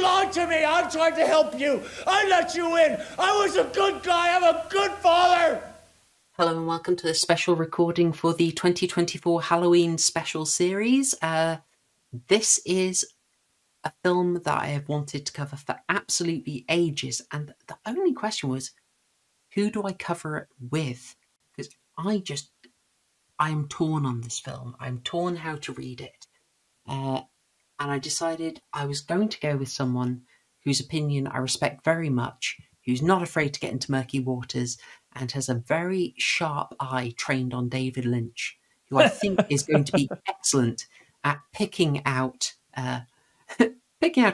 lied to me. I'm trying to help you. I let you in. I was a good guy. I'm a good father. Hello and welcome to this special recording for the 2024 Halloween special series. This is a film that I have wanted to cover for absolutely ages, and the only question was, who do I cover it with? Because I'm torn on this film. I'm torn how to read it. And I decided I was going to go with someone whose opinion I respect very much, who's not afraid to get into murky waters, and has a very sharp eye trained on David Lynch, who I think is going to be excellent at picking out a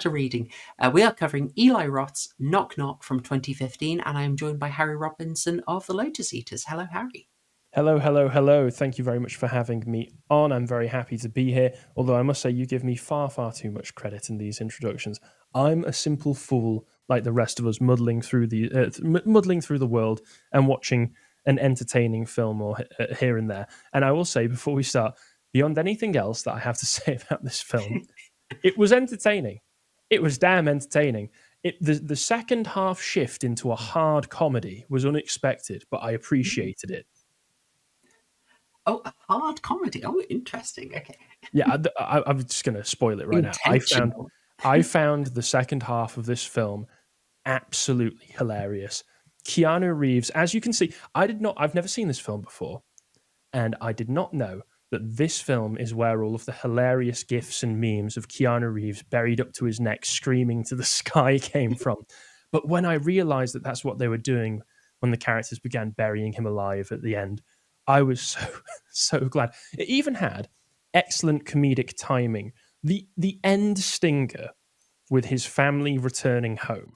reading. We are covering Eli Roth's Knock Knock from 2015, and I am joined by Harry Robinson of The Lotus Eaters. Hello, Harry. Hello, hello, hello. Thank you very much for having me on. I'm very happy to be here, although I must say you give me far, far too much credit in these introductions. I'm a simple fool like the rest of us, muddling through the world and watching an entertaining film or here and there. And I will say, before we start, beyond anything else that I have to say about this film, it was entertaining. It was damn entertaining. The second half shift into a hard comedy was unexpected, but I appreciated it. Oh, a hard comedy. Oh, interesting. Okay. Yeah, I'm just going to spoil it right now. I found the second half of this film absolutely hilarious. Keanu Reeves, as you can see, I've never seen this film before, and I did not know that this film is where all of the hilarious gifs and memes of Keanu Reeves buried up to his neck screaming to the sky came from. But when I realized that that's what they were doing when the characters began burying him alive at the end, I was so glad. It even had excellent comedic timing. The end stinger with his family returning home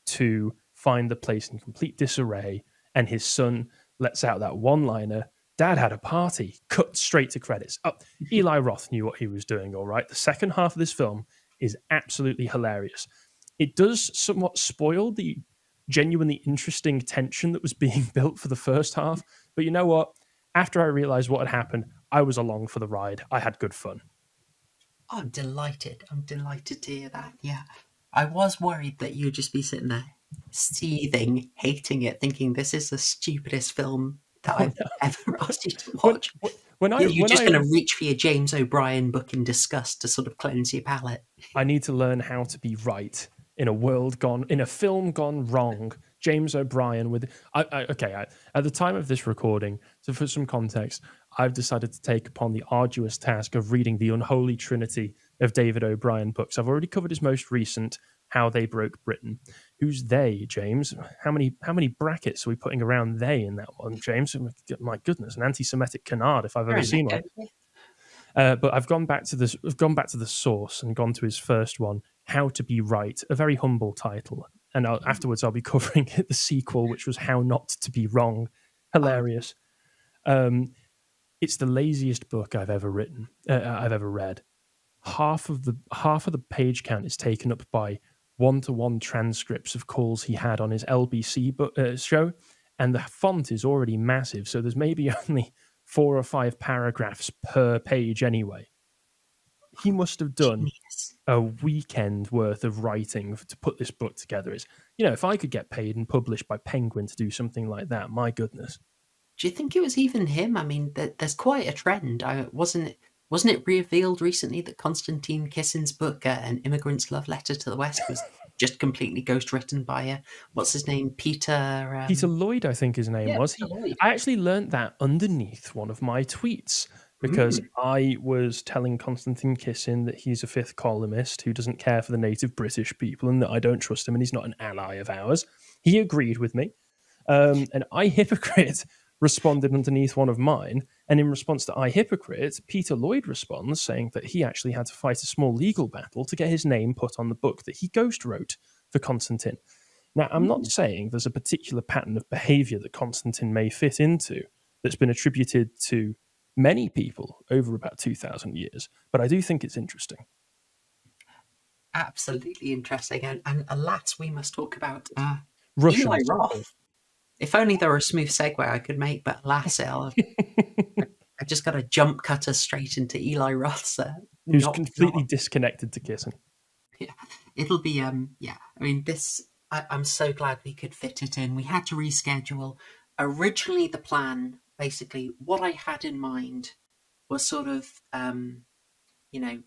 to find the place in complete disarray, and his son lets out that one-liner, "Dad had a party," cut straight to credits. Oh, Eli Roth knew what he was doing, all right? The second half of this film is absolutely hilarious. It does somewhat spoil the genuinely interesting tension that was being built for the first half, but you know what? After I realized what had happened, I was along for the ride. I had good fun. Oh, I'm delighted. I'm delighted to hear that. Yeah. I was worried that you'd just be sitting there seething, hating it, thinking this is the stupidest film that I've ever asked you to watch. You're just going to reach for your James O'Brien book in disgust to sort of cleanse your palate. I need to learn how to be right in a film gone wrong. James O'Brien at the time of this recording, so for some context, I've decided to take upon the arduous task of reading the unholy trinity of David O'Brien books. I've already covered his most recent, How They Broke Britain. Who's they, James? How many brackets are we putting around they in that one, James? My goodness, an anti-Semitic canard if I've ever seen one. But I've gone back to the source and gone to his first one, How to Be Right, a very humble title. And afterwards I'll be covering the sequel, which was How Not to Be Wrong. Hilarious. It's the laziest book I've ever written. I've ever read. Half of the page count is taken up by one-to-one transcripts of calls he had on his LBC show, and the font is already massive, so there's maybe only 4 or 5 paragraphs per page anyway. He must have done a weekend worth of writing to put this book together. If I could get paid and published by Penguin to do something like that, my goodness. Do you think it was even him? I mean, there's quite a trend. Wasn't it revealed recently that Konstantin Kissin's book, An Immigrant's Love Letter to the West, was just completely ghostwritten by, what's his name, Peter Lloyd, I think his name was. I actually learned that underneath one of my tweets, because I was telling Konstantin Kissin that he's a fifth columnist who doesn't care for the native British people and that I don't trust him and he's not an ally of ours. He agreed with me. And I Hypocrite responded underneath one of mine, and in response to I Hypocrite, Peter Lloyd responds saying that he actually had to fight a small legal battle to get his name put on the book that he ghost wrote for Konstantin. Now, I'm not saying there's a particular pattern of behaviour that Konstantin may fit into that's been attributed to many people over about 2,000 years, but I do think it's interesting. Absolutely interesting, and alas, we must talk about Russian Eli Roth. If only there were a smooth segue I could make, but alas, I've just got a jump cutter straight into Eli Roth's. Who's completely disconnected to Kissin. Yeah. It'll be yeah. I mean, this. I'm so glad we could fit it in. We had to reschedule. Originally, the plan, basically, what I had in mind was sort of, you know,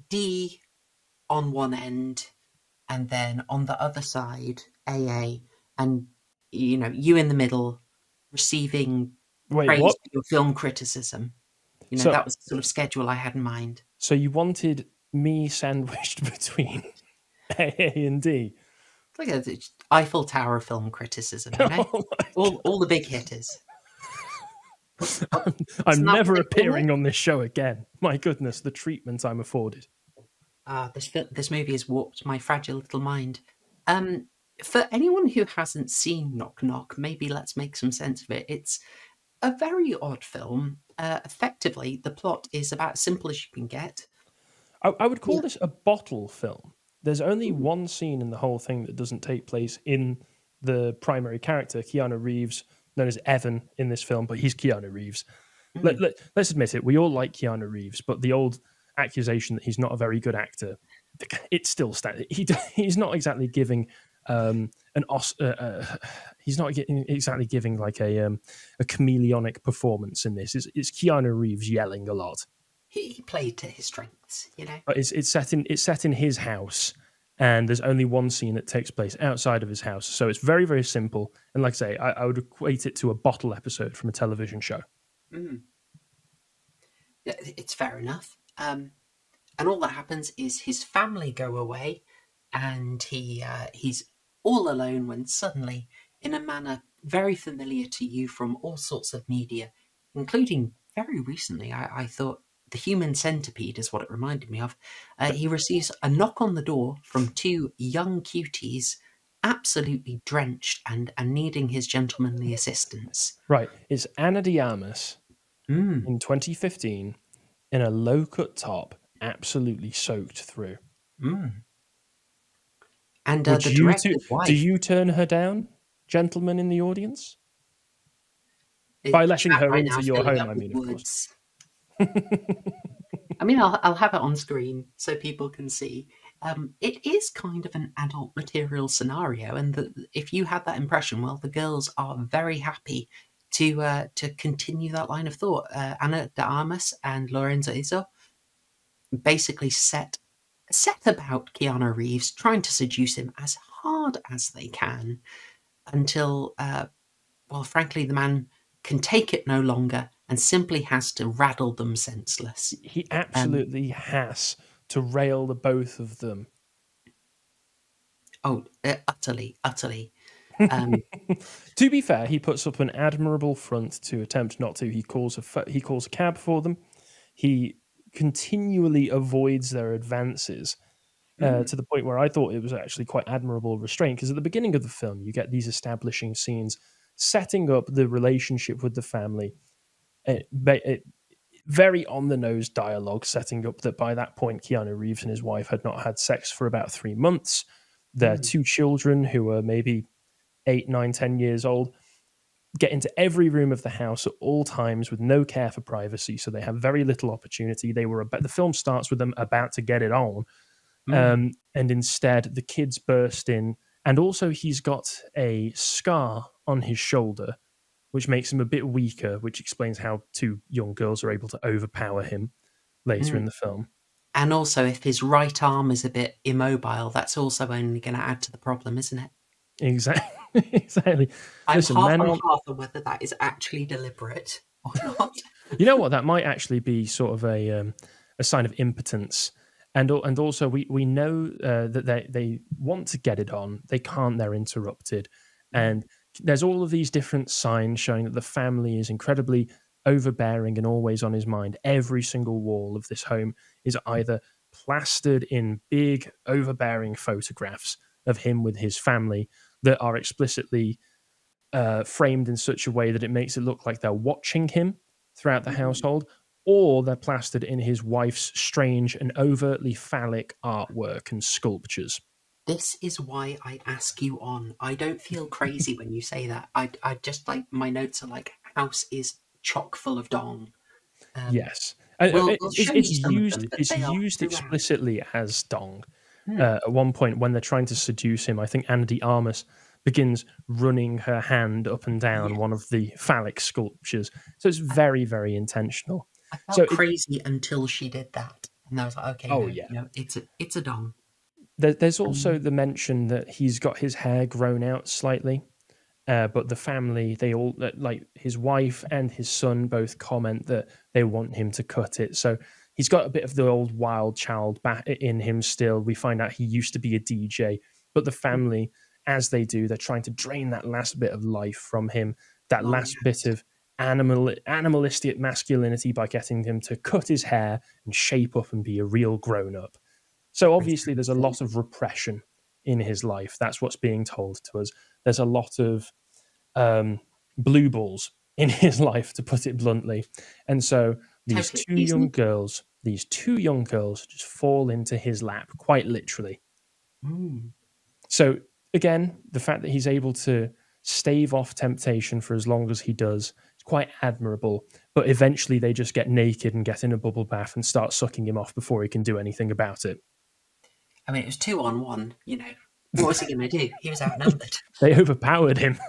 D on one end, and then on the other side, AA, and you know, you in the middle, receiving praise what? for your film criticism. You know, So, that was the sort of schedule I had in mind. So you wanted me sandwiched between AA and D? Like a Eiffel Tower film criticism, you know? all the big hitters. I'm never appearing on this show again. My goodness, the treatment I'm afforded. This movie has warped my fragile little mind. For anyone who hasn't seen Knock Knock, maybe let's make some sense of it. It's a very odd film. Effectively, the plot is about as simple as you can get. I would call this a bottle film. There's only one scene in the whole thing that doesn't take place in the primary character, Keanu Reeves, known as Evan in this film, but he's Keanu Reeves. Let's admit it, we all like Keanu Reeves, but the old accusation that he's not a very good actor, it still stands. He's not exactly giving he's not exactly giving like a chameleonic performance in this. It's Keanu Reeves yelling a lot. He played to his strengths, you know. But it's set in his house, and there's only one scene that takes place outside of his house. So it's very, very simple. And like I say, I would equate it to a bottle episode from a television show. Mm. It's fair enough. And all that happens is his family go away, and he's all alone when suddenly, in a manner very familiar to you from all sorts of media, including very recently, I thought, The Human Centipede is what it reminded me of. He receives a knock on the door from two young cuties, absolutely drenched and needing his gentlemanly assistance. Right. It's Ana de Armas in 2015 in a low-cut top, absolutely soaked through. And the director's wife... Do you turn her down, gentlemen in the audience? By letting her into your home, I mean, of course. I mean, I'll have it on screen so people can see. It is kind of an adult material scenario, and if you had that impression, well, the girls are very happy to continue that line of thought. Ana de Armas and Lorenzo Izzo basically set about Keanu Reeves, trying to seduce him as hard as they can until, well, frankly, the man can take it no longer and simply has to rattle them senseless. He absolutely has to rail the both of them. Oh, utterly. To be fair, he puts up an admirable front to attempt not to. He calls a cab for them. He continually avoids their advances to the point where I thought it was actually quite admirable restraint, because at the beginning of the film, you get these establishing scenes setting up the relationship with the family. Very on-the-nose dialogue, setting up that by that point, Keanu Reeves and his wife had not had sex for about 3 months. Their two children, who are maybe 8, 9, 10 years old, get into every room of the house at all times with no care for privacy, so they have very little opportunity. The film starts with them about to get it on, and instead the kids burst in, and also he's got a scar on his shoulder, which makes him a bit weaker, which explains how two young girls are able to overpower him later in the film. And also, if his right arm is a bit immobile, that's also only going to add to the problem, isn't it? Exactly. I'm half on whether that is actually deliberate or not. You know what? That might actually be sort of a sign of impotence. And also, we know that they want to get it on. They can't. They're interrupted. And there's all of these different signs showing that the family is incredibly overbearing and always on his mind. Every single wall of this home is either plastered in big, overbearing photographs of him with his family that are explicitly framed in such a way that it makes it look like they're watching him throughout the household, or they're plastered in his wife's strange and overtly phallic artwork and sculptures. This is why I ask you on. I don't feel crazy when you say that. I just like, my notes are like, house is chock full of dong. Yes. It's used explicitly as dong. At one point, when they're trying to seduce him, I think Anna de Armas begins running her hand up and down one of the phallic sculptures. So it's very, very intentional. I felt crazy until she did that, and I was like, okay, it's a dong. There's also the mention that he's got his hair grown out slightly, but the family, they all, like his wife and his son, both comment that they want him to cut it. So he's got a bit of the old wild child back in him still. We find out he used to be a DJ, but the family, as they do, they're trying to drain that last bit of life from him, that last bit of animalistic masculinity by getting him to cut his hair and shape up and be a real grown-up. So obviously there's a lot of repression in his life. That's what's being told to us. There's a lot of blue balls in his life, to put it bluntly. And so these two young girls just fall into his lap, quite literally. So again, the fact that he's able to stave off temptation for as long as he does is quite admirable. But eventually they just get naked and get in a bubble bath and start sucking him off before he can do anything about it. I mean, it was 2-on-1, you know. What was he going to do? He was outnumbered. They overpowered him.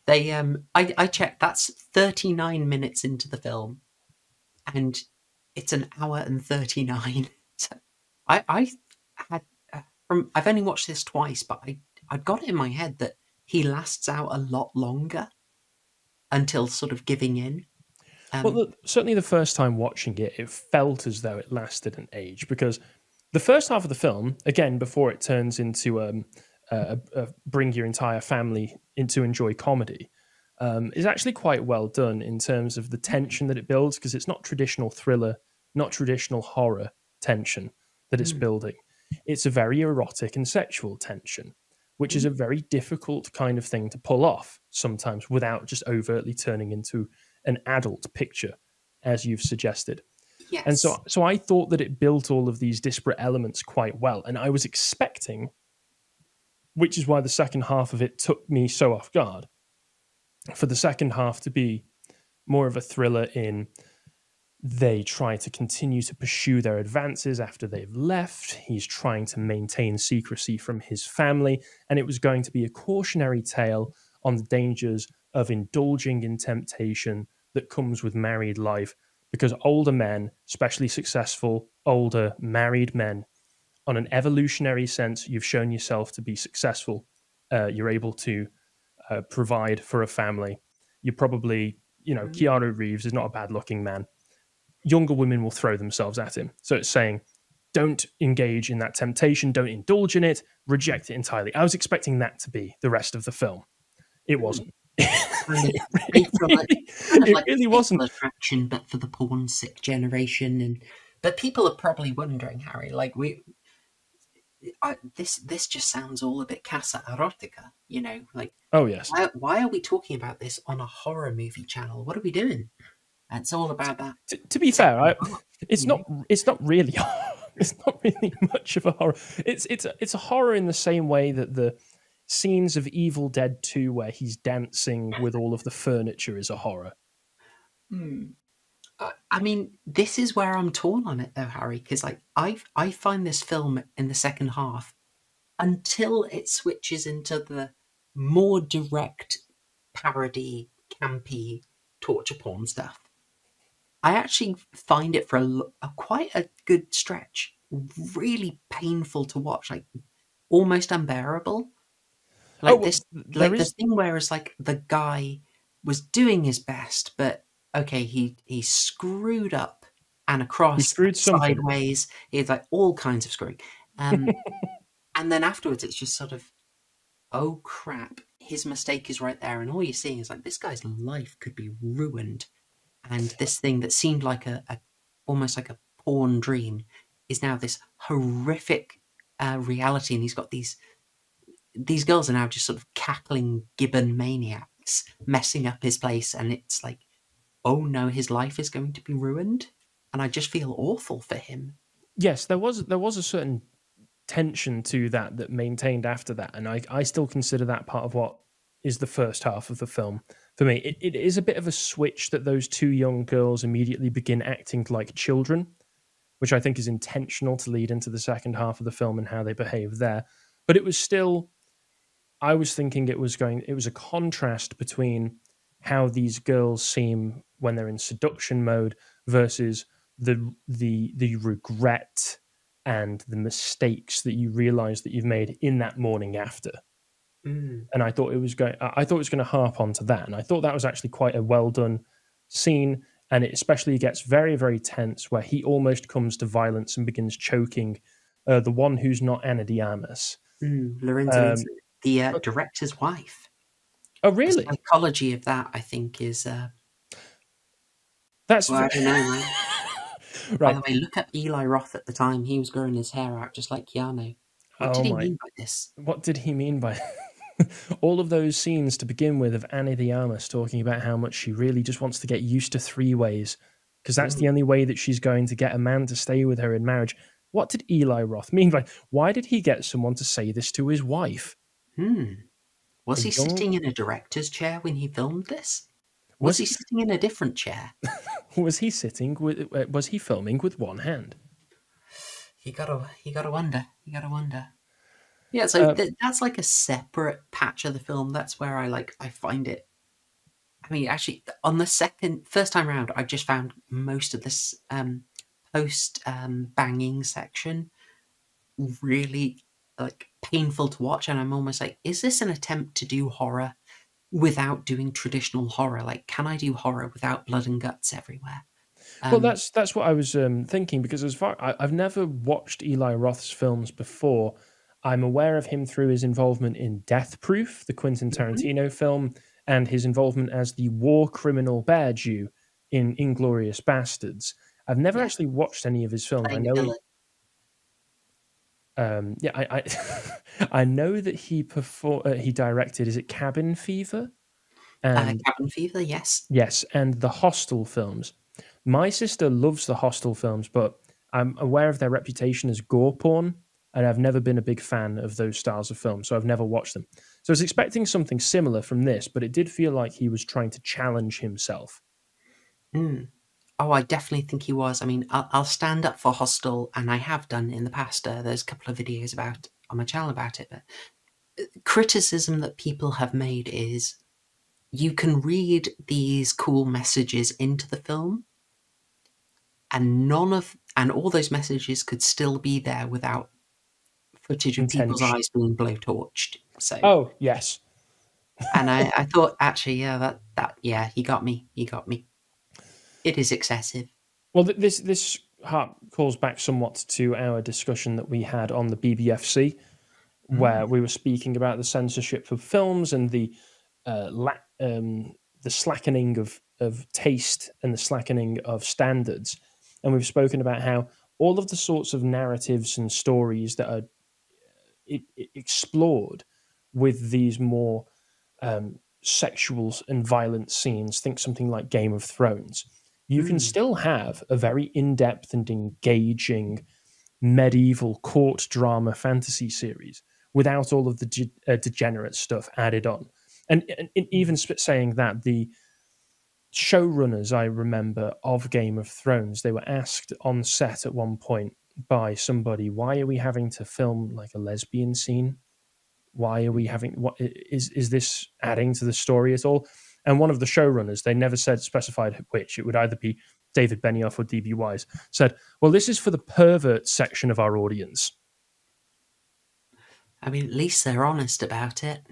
I checked, that's 39 minutes into the film, and it's an hour and 39. So I've only watched this twice, but I got it in my head that he lasts out a lot longer until sort of giving in. Well, certainly the first time watching it, it felt as though it lasted an age, because the first half of the film, again, before it turns into bring your entire family into enjoy comedy, is actually quite well done in terms of the tension that it builds, because it's not traditional thriller, not traditional horror tension that it's building. It's a very erotic and sexual tension, which is a very difficult kind of thing to pull off sometimes without just overtly turning into an adult picture, as you've suggested. Yes. And so I thought that it built all of these disparate elements quite well. And I was expecting, which is why the second half of it took me so off guard, for the second half to be more of a thriller in they try to continue to pursue their advances after they've left. He's trying to maintain secrecy from his family. And it was going to be a cautionary tale on the dangers of indulging in temptation that comes with married life, because older men, especially successful, older married men, on an evolutionary sense, you've shown yourself to be successful. You're able to provide for a family. You're probably, Keanu Reeves is not a bad looking man. Younger women will throw themselves at him. So it's saying, don't engage in that temptation, don't indulge in it, reject it entirely. I was expecting that to be the rest of the film. It wasn't. It really wasn't. Attraction, but for the porn sick generation, but people are probably wondering, Harry, like this just sounds all a bit casa erotica, like. Oh yes. Why are we talking about this on a horror movie channel? What are we doing? It's all about that. To be fair, it's not really. It's not really much of a horror. It's a horror in the same way that the scenes of Evil Dead 2 where he's dancing with all of the furniture is a horror. I mean, this is where I'm torn on it though, Harry, because I find this film in the second half, until it switches into the more direct parody, campy torture porn stuff, I actually find it for quite a good stretch really painful to watch, like almost unbearable. Like this thing where it's like the guy was doing his best, but okay, he screwed up and across, he screwed sideways. He's like all kinds of screwing, and then afterwards it's just sort of, oh crap, his mistake is right there, and all you're seeing is like this guy's life could be ruined, and this thing that seemed like almost like a porn dream is now this horrific reality, and he's got these girls are now just sort of cackling gibbon maniacs messing up his place, and it's like, oh no, his life is going to be ruined, and I just feel awful for him. Yes, there was a certain tension to that maintained after that, and I still consider that part of what is the first half of the film. For me, it is a bit of a switch that those two young girls immediately begin acting like children, which I think is intentional to lead into the second half of the film and how they behave there. But it was still, I was thinking it was a contrast between how these girls seem when they're in seduction mode versus the regret and the mistakes that you realize that you've made in that morning after. And I thought it was going to harp onto that, and I thought that was actually quite a well done scene, and it especially gets very, very tense where he almost comes to violence and begins choking the one who's not Ana de Armas. Lorenzo, the director's wife. Oh, really? The psychology of that, I think, is that's I don't know. Man. Right. By the way, look at Eli Roth at the time. He was growing his hair out just like Keanu. What did he mean by this? What did he mean by all of those scenes to begin with of Ana de Armas talking about how much she really just wants to get used to three-ways because that's the only way that she's going to get a man to stay with her in marriage. What did Eli Roth mean by, why did he get someone to say this to his wife? Was he sitting in a director's chair when he filmed this? Was he sitting in a different chair? Was he sitting with? Was he filming with one hand? You gotta wonder. You gotta wonder. Yeah, so that's like a separate patch of the film. That's where I find it. I mean, actually, on the first time round, I just found most of this post banging section really like painful to watch, and I'm almost like, is this an attempt to do horror without doing traditional horror? Like, can I do horror without blood and guts everywhere? Well, that's what I was thinking, because I've never watched Eli Roth's films before. I'm aware of him through his involvement in Death Proof, the Quentin Tarantino film, and his involvement as the war criminal Bear Jew in Inglourious Bastards. I've never actually watched any of his films. I know. I know that he directed. Is it Cabin Fever? Cabin Fever, yes. Yes, and the Hostel films. My sister loves the Hostel films, but I'm aware of their reputation as gore porn, and I've never been a big fan of those styles of films, so I've never watched them. So I was expecting something similar from this, but it did feel like he was trying to challenge himself. Oh, I definitely think he was. I mean, I'll stand up for Hostel, and I have done in the past. There's a couple of videos on my channel about it, but criticism that people have made is you can read these cool messages into the film, and all those messages could still be there without footage of people's eyes being blowtorched. So, oh yes, and I thought actually, yeah, he got me. It is excessive. Well, this calls back somewhat to our discussion that we had on the BBFC, where we were speaking about the censorship of films and the slackening of taste and the slackening of standards. And we've spoken about how all of the sorts of narratives and stories that are explored with these more sexual and violent scenes, think something like Game of Thrones, you can still have a very in-depth and engaging medieval court drama fantasy series without all of the degenerate stuff added on. And even saying that, the showrunners, I remember, of Game of Thrones, they were asked on set at one point by somebody, why are we having to film like a lesbian scene? Why are we having, what is this adding to the story at all? And one of the showrunners, they never specified which, it would either be David Benioff or D.B. Wise, said, well, this is for the pervert section of our audience. I mean, at least they're honest about it.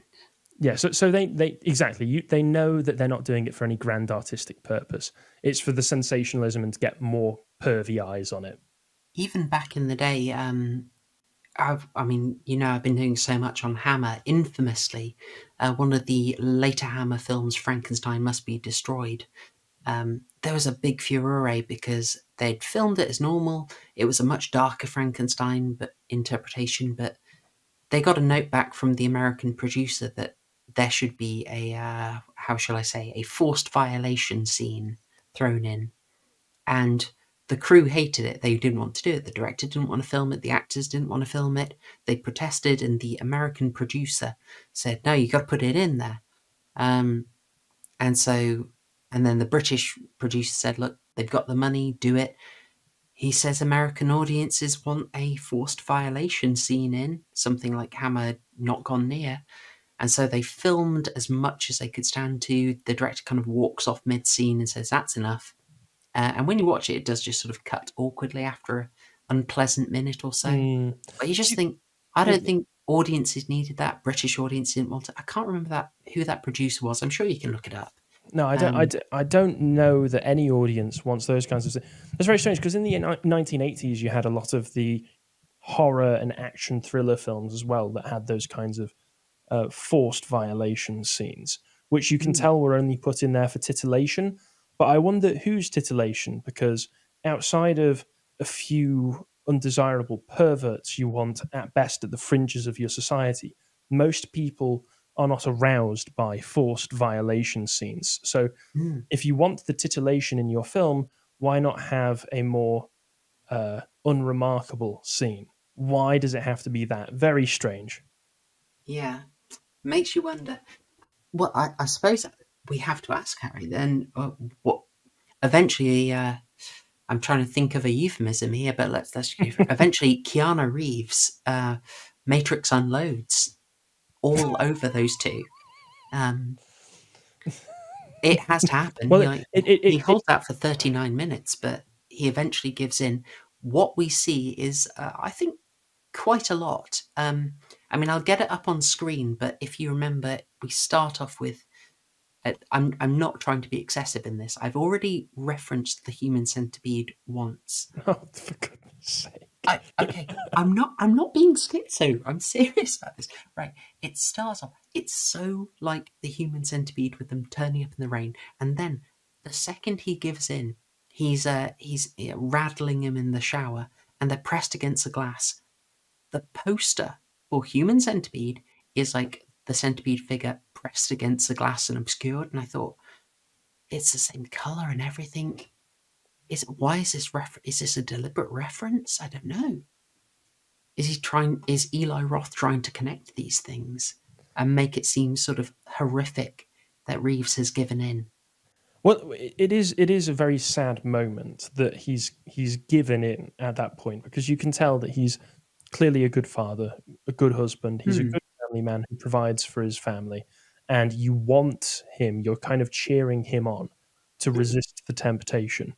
Yeah, so they exactly, they know that they're not doing it for any grand artistic purpose. It's for the sensationalism and to get more pervy eyes on it. Even back in the day, I've been doing so much on Hammer. Infamously, one of the later Hammer films, Frankenstein Must Be Destroyed, there was a big furore because they'd filmed it as normal. It was a much darker Frankenstein interpretation, but they got a note back from the American producer that there should be a forced violation scene thrown in. And the crew hated it. They didn't want to do it. The director didn't want to film it. The actors didn't want to film it. They protested, and the American producer said, no, you got to put it in there. And then the British producer said, look, they've got the money, do it. He says American audiences want a forced violation scene in, something like Hammer Not Gone Near. And so they filmed as much as they could stand to. The director kind of walks off mid-scene and says, that's enough. And when you watch it, it does just sort of cut awkwardly after an unpleasant minute or so. But you just think, I don't think audiences needed that. British audience didn't want it. I can't remember who that producer was. I'm sure you can look it up. No, I don't. I don't know that any audience wants those kinds of. It's very strange because in the 1980s you had a lot of the horror and action thriller films as well that had those kinds of forced violation scenes, which you can tell were only put in there for titillation. But I wonder whose titillation, because outside of a few undesirable perverts you want at best at the fringes of your society, most people are not aroused by forced violation scenes. So if you want the titillation in your film, why not have a more unremarkable scene? Why does it have to be that? Very strange. Yeah. Makes you wonder. Well, I suppose we have to ask Harry then, what eventually, I'm trying to think of a euphemism here, but let's eventually Keanu Reeves, Matrix unloads all over those two. It has to happen. Well, he holds out for 39 minutes, but he eventually gives in. What we see is, I think, quite a lot. I mean, I'll get it up on screen, but if you remember, we start off with, I'm not trying to be excessive in this. I've already referenced the human centipede once. Oh, for goodness sake. Okay, I'm not being schizo. I'm serious about this. Right, it starts off. It's so like the human centipede with them turning up in the rain, and then the second he gives in, he's rattling him in the shower, and they're pressed against the glass. The poster for human centipede is like the centipede figure pressed against the glass and obscured, and I thought, it's the same color and everything. Why is this is this a deliberate reference? I don't know. Is Eli Roth trying to connect these things and make it seem sort of horrific that Reeves has given in? Well, it is a very sad moment that he's given in at that point, because you can tell that he's clearly a good father, a good husband. He's a good family man who provides for his family, and you want him. You're kind of cheering him on to resist the temptation.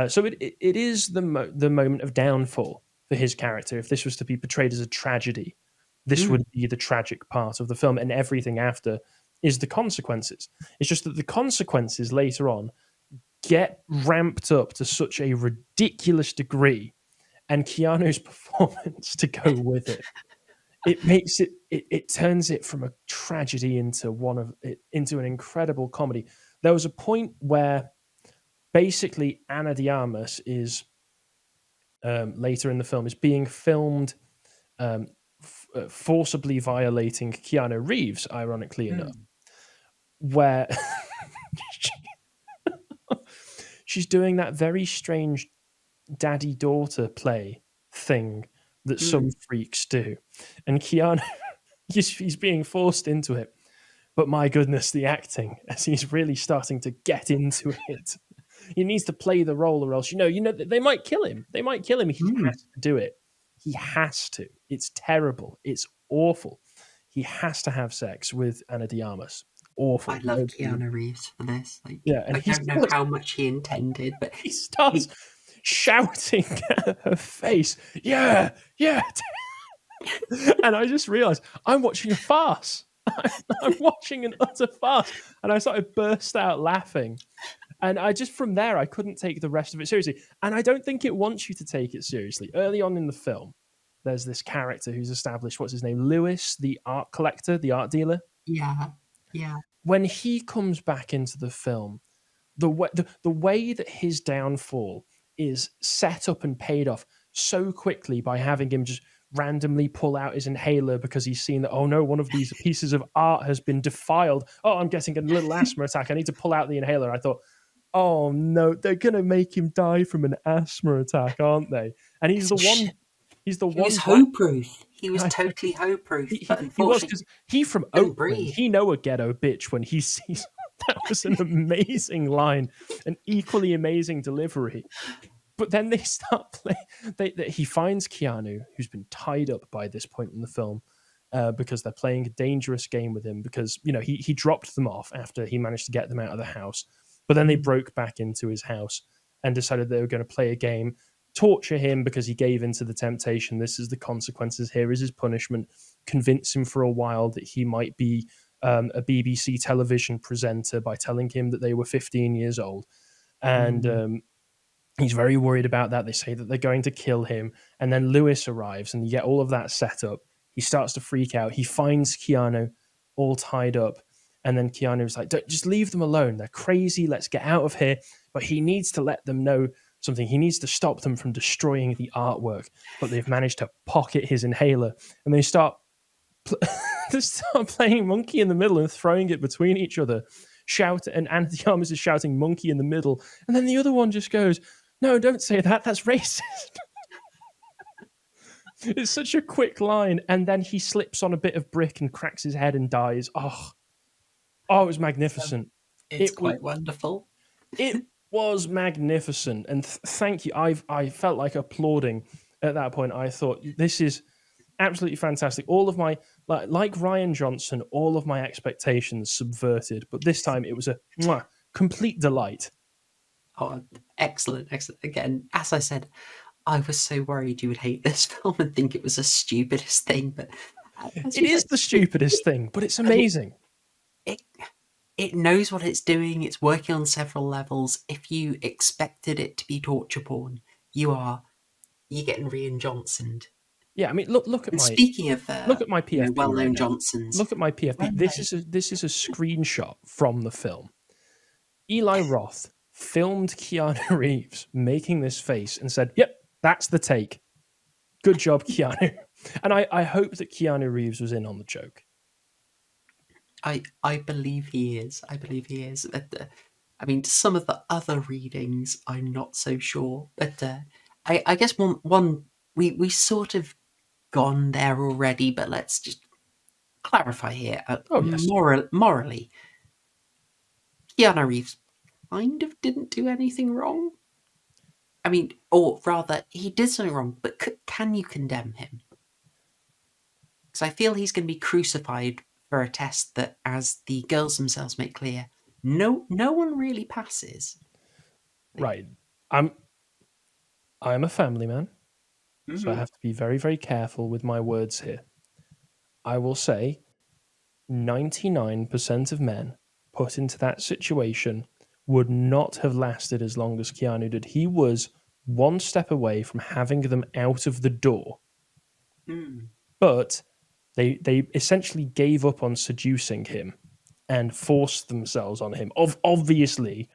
So it is the moment of downfall for his character. If this was to be portrayed as a tragedy, this would be the tragic part of the film, and everything after is the consequences. It's just that the consequences later on get ramped up to such a ridiculous degree, and Keanu's performance to go with it, it makes it turns it from a tragedy into an incredible comedy. There was a point where basically Ana de Armas is later in the film is being filmed forcibly violating Keanu Reeves, ironically enough, where she's doing that very strange daddy-daughter play thing that some freaks do, and Keanu he's being forced into it. But my goodness, the acting, as he's really starting to get into it. He needs to play the role, or else, they might kill him. They might kill him. He has to do it. He has to. It's terrible. It's awful. He has to have sex with Ana de Armas. Awful. I love Keanu Reeves for this. And I don't know how much he intended, but he starts shouting at her face, yeah. And I just realized I'm watching a farce. I'm watching an utter farce. And I started burst out laughing. And from there, I couldn't take the rest of it seriously. And I don't think it wants you to take it seriously. Early on in the film, there's this character who's established, what's his name? Lewis, the art collector, the art dealer. Yeah. When he comes back into the film, the way that his downfall is set up and paid off so quickly by having him just randomly pull out his inhaler because he's seen that, oh no, one of these pieces of art has been defiled. Oh, I'm getting a little asthma attack. I need to pull out the inhaler. I thought, oh no, they're going to make him die from an asthma attack, aren't they? And he's the one. He was hoe-proof. He was totally hoe-proof. He was, because he from Oakland, he know a ghetto bitch when he sees. That was an amazing line, an equally amazing delivery. But then they start playing. He finds Keanu, who's been tied up by this point in the film, because they're playing a dangerous game with him. Because he dropped them off after he managed to get them out of the house, but then they broke back into his house and decided they were going to play a game, torture him because he gave into the temptation. This is the consequences. Here is his punishment. Convince him for a while that he might be a BBC television presenter by telling him that they were 15 years old, and. He's very worried about that. They say that they're going to kill him. And then Lewis arrives and you get all of that set up. He starts to freak out. He finds Keanu all tied up. And then Keanu's like, just leave them alone. They're crazy. Let's get out of here. But he needs to let them know something. He needs to stop them from destroying the artwork. But they've managed to pocket his inhaler. And they start playing Monkey in the Middle and throwing it between each other. And Ana de Armas is shouting Monkey in the Middle. And then the other one just goes, no, don't say that. That's racist. It's such a quick line. And then he slips on a bit of brick and cracks his head and dies. Oh, it was magnificent. It's quite wonderful. It was magnificent. And thank you. I felt like applauding at that point. I thought, this is absolutely fantastic. All of my, like Rian Johnson, all of my expectations subverted. But this time it was a complete delight. Oh, excellent. Again, as I said, I was so worried you would hate this film and think it was the stupidest thing, but it is the stupidest thing, but it's amazing. It knows what it's doing. It's working on several levels. If you expected it to be torture porn, you're getting Rian Johnsoned. Yeah, I mean, look at speaking of look at my PFP. Well-known right Johnsons. Look at my PFP. This is a screenshot from the film. Eli Roth filmed Keanu Reeves making this face and said, "Yep, that's the take. Good job, Keanu." And I hope that Keanu Reeves was in on the joke. I believe he is. But, I mean, some of the other readings, I'm not so sure. But I guess one we sort of gone there already. But let's just clarify here. Yes. Morally, Keanu Reeves kind of didn't do anything wrong. I mean, or rather, he did something wrong, but can you condemn him? Because I feel he's going to be crucified for a test that, as the girls themselves make clear, no one really passes. Right. I'm a family man, so I have to be very, very careful with my words here. I will say 99% of men put into that situation would not have lasted as long as Keanu did. He was one step away from having them out of the door. But they essentially gave up on seducing him and forced themselves on him. Obviously,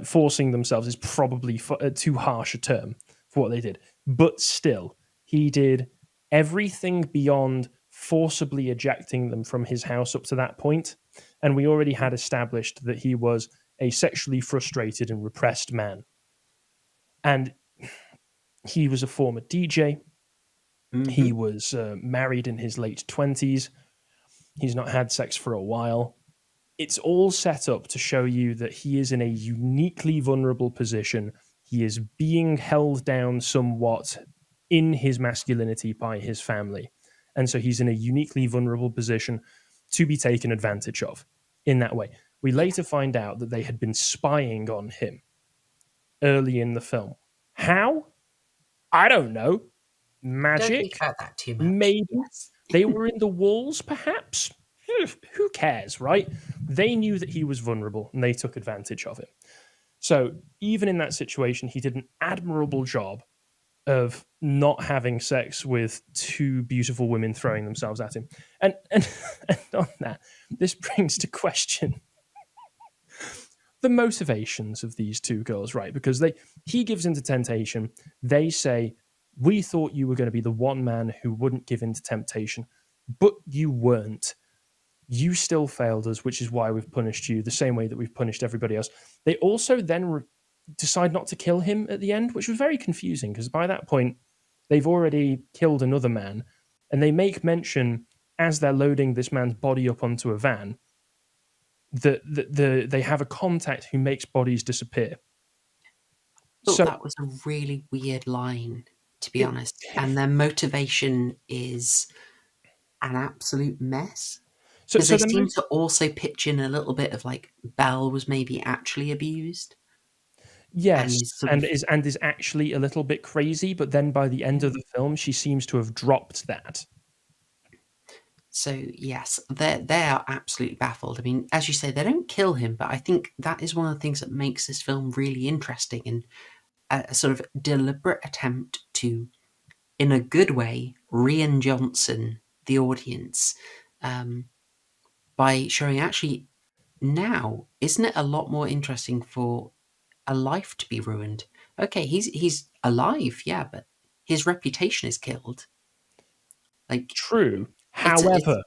forcing themselves is probably too harsh a term for what they did. But still, he did everything beyond forcibly ejecting them from his house up to that point. And we already had established that he was a sexually frustrated and repressed man. And he was a former DJ. He was married in his late 20s. He's not had sex for a while. It's all set up to show you that he is in a uniquely vulnerable position. He is being held down somewhat in his masculinity by his family. And so he's in a uniquely vulnerable position to be taken advantage of in that way. We later find out that they had been spying on him early in the film. How? I don't know. Magic? Maybe. Yes. They were in the walls, perhaps? Who cares, right? They knew that he was vulnerable and they took advantage of him. So even in that situation, he did an admirable job of not having sex with two beautiful women throwing themselves at him. And on that, this brings to question the motivations of these two girls, right? Because he gives into temptation. They say, we thought you were going to be the one man who wouldn't give in to temptation, but you weren't. You still failed us, which is why we've punished you the same way that we've punished everybody else. They also then decide not to kill him at the end, which was very confusing because by that point, they've already killed another man. And they make mention, as they're loading this man's body up onto a van, that they have a contact who makes bodies disappear. thought that was a really weird line, to be honest. And their motivation is an absolute mess. Because they seem to also pitch in a little bit of like Belle was maybe actually abused. Yes, and is actually a little bit crazy, but then by the end of the film, she seems to have dropped that. So yes, they are absolutely baffled. I mean, as you say, they don't kill him, but I think that is one of the things that makes this film really interesting, and a sort of deliberate attempt to, in a good way, Rian Johnson the audience by showing actually now, isn't it a lot more interesting for a life to be ruined? Okay, he's alive, yeah, but his reputation is killed. Like true. However,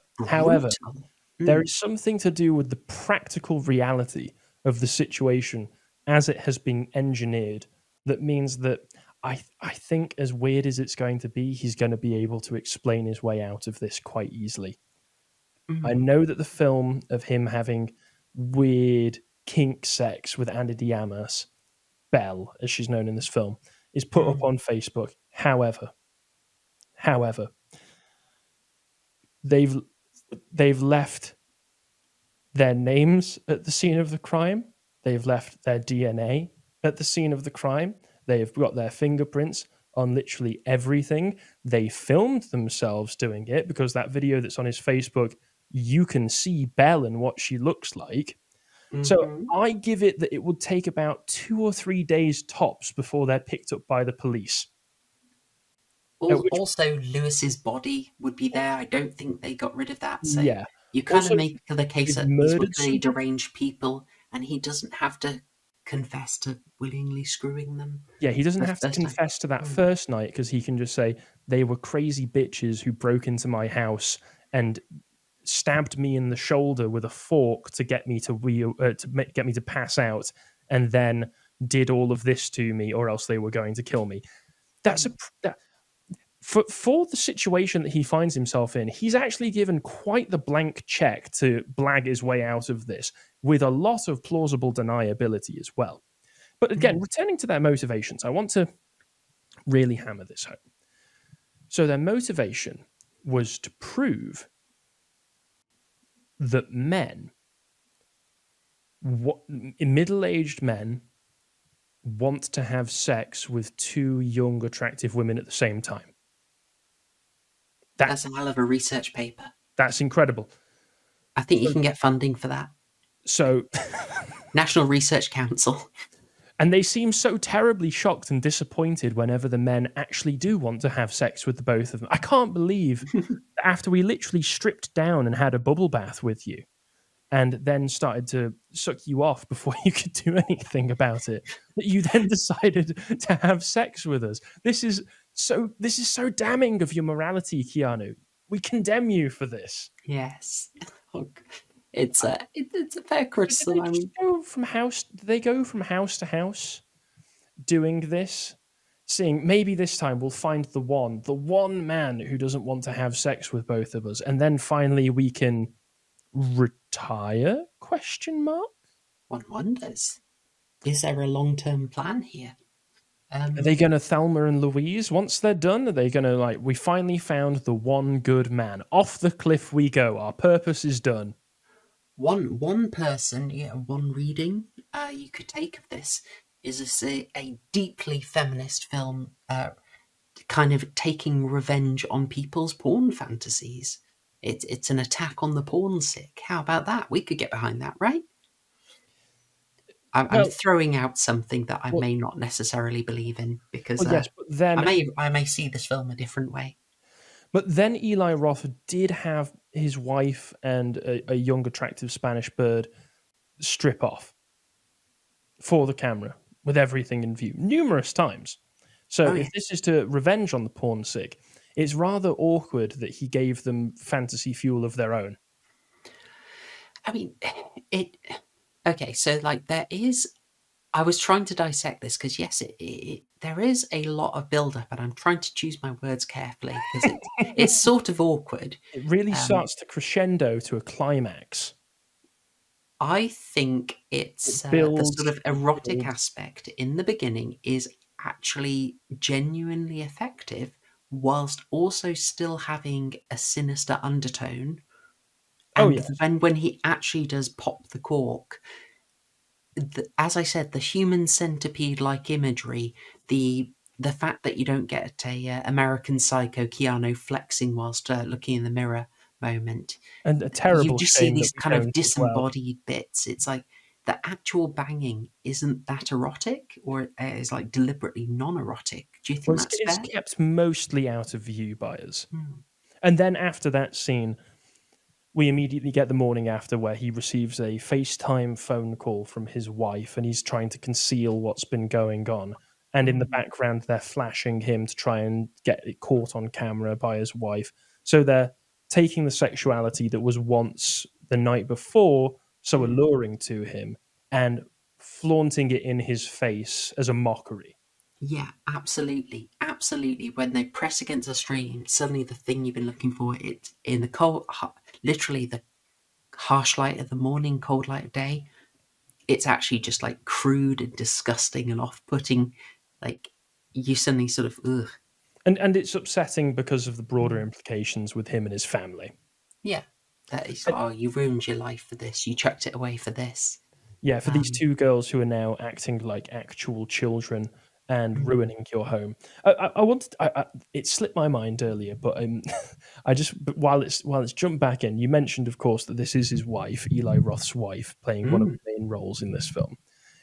there is something to do with the practical reality of the situation as it has been engineered that means that I think, as weird as it's going to be, he's going to be able to explain his way out of this quite easily. I know that the film of him having weird kink sex with Ana de Armas, Belle, as she's known in this film, is put up on Facebook. However, they've left their names at the scene of the crime. They've left their DNA at the scene of the crime. They've got their fingerprints on literally everything. They filmed themselves doing it, because that video that's on his Facebook, you can see Belle and what she looks like. So I give it that it would take about 2 or 3 days tops before they're picked up by the police. Also, Lewis's body would be there. I don't think they got rid of that. So yeah. You kind of make the case that these were pretty deranged people, and he doesn't have to confess to willingly screwing them. Yeah, he doesn't have to confess to that first night, because he can just say, they were crazy bitches who broke into my house and stabbed me in the shoulder with a fork to get me to pass out, and then did all of this to me, or else they were going to kill me. That's for the situation that he finds himself in, he's actually given quite the blank check to blag his way out of this, with a lot of plausible deniability as well. But again, returning to their motivations, I want to really hammer this home. So their motivation was to prove that middle-aged men want to have sex with two young, attractive women at the same time. That's a hell of a research paper. That's incredible. I think you can get funding for that. So, National Research Council. And they seem so terribly shocked and disappointed whenever the men actually do want to have sex with the both of them. I can't believe that after we literally stripped down and had a bubble bath with you, and then started to suck you off before you could do anything about it, that you then decided to have sex with us. This is so damning of your morality, Keanu. We condemn you for this. Yes. It's a fair criticism. Do they go from house to house doing this, saying maybe this time we'll find the one man who doesn't want to have sex with both of us, and then finally we can retire? ? One wonders. Is there a long-term plan here? Are they going to Thelma and Louise once they're done? Are they going to, we finally found the one good man. Off the cliff we go. Our purpose is done. One person, one reading you could take of this is a deeply feminist film, kind of taking revenge on people's porn fantasies. It's an attack on the porn sick. How about that? We could get behind that, right? I'm throwing out something that I may not necessarily believe in, because yes, but then I may see this film a different way. But then Eli Roth did have his wife and a young, attractive Spanish bird strip off for the camera with everything in view numerous times. So if this is to revenge on the porn sick, it's rather awkward that he gave them fantasy fuel of their own. I mean, okay, so there is... I was trying to dissect this because, yes, there is a lot of build-up, and I'm trying to choose my words carefully because it's sort of awkward. It really starts to crescendo to a climax. I think it's It the builds, sort of erotic builds. aspect in the beginning is actually genuinely effective, whilst also still having a sinister undertone. Oh And yes. when he actually does pop the cork, as I said, the human centipede-like imagery, the fact that you don't get a American Psycho Keanu flexing whilst looking in the mirror moment, And a you terrible just see shame that these we kind of don't as well. disembodied bits. It's like the actual banging isn't that erotic, or it is like deliberately non-erotic. Do you Well, think that's it's fair? kept mostly out of view by us. Hmm. And then after that scene, we immediately get the morning after where he receives a FaceTime phone call from his wife and he's trying to conceal what's been going on. And in the Hmm. background, they're flashing him to try and get it caught on camera by his wife. So they're taking the sexuality that was once the night before so Hmm. alluring to him and flaunting it in his face as a mockery. Yeah, absolutely, absolutely. When they press against a stream, suddenly the thing you've been looking for, it's in the cold, literally the harsh light of the morning, cold light of day. It's actually just like crude and disgusting and off-putting. Like you suddenly sort of, ugh. And it's upsetting because of the broader implications with him and his family. Yeah, that is. And Oh, you ruined your life for this. You chucked it away for this. yeah, for these Um, two girls who are now acting like actual children and mm, ruining your home. I wanted. It slipped my mind earlier, but I just but while it's jumped back in, you mentioned, of course, that this is his wife, Eli Roth's wife, playing one of mm, the main roles in this film.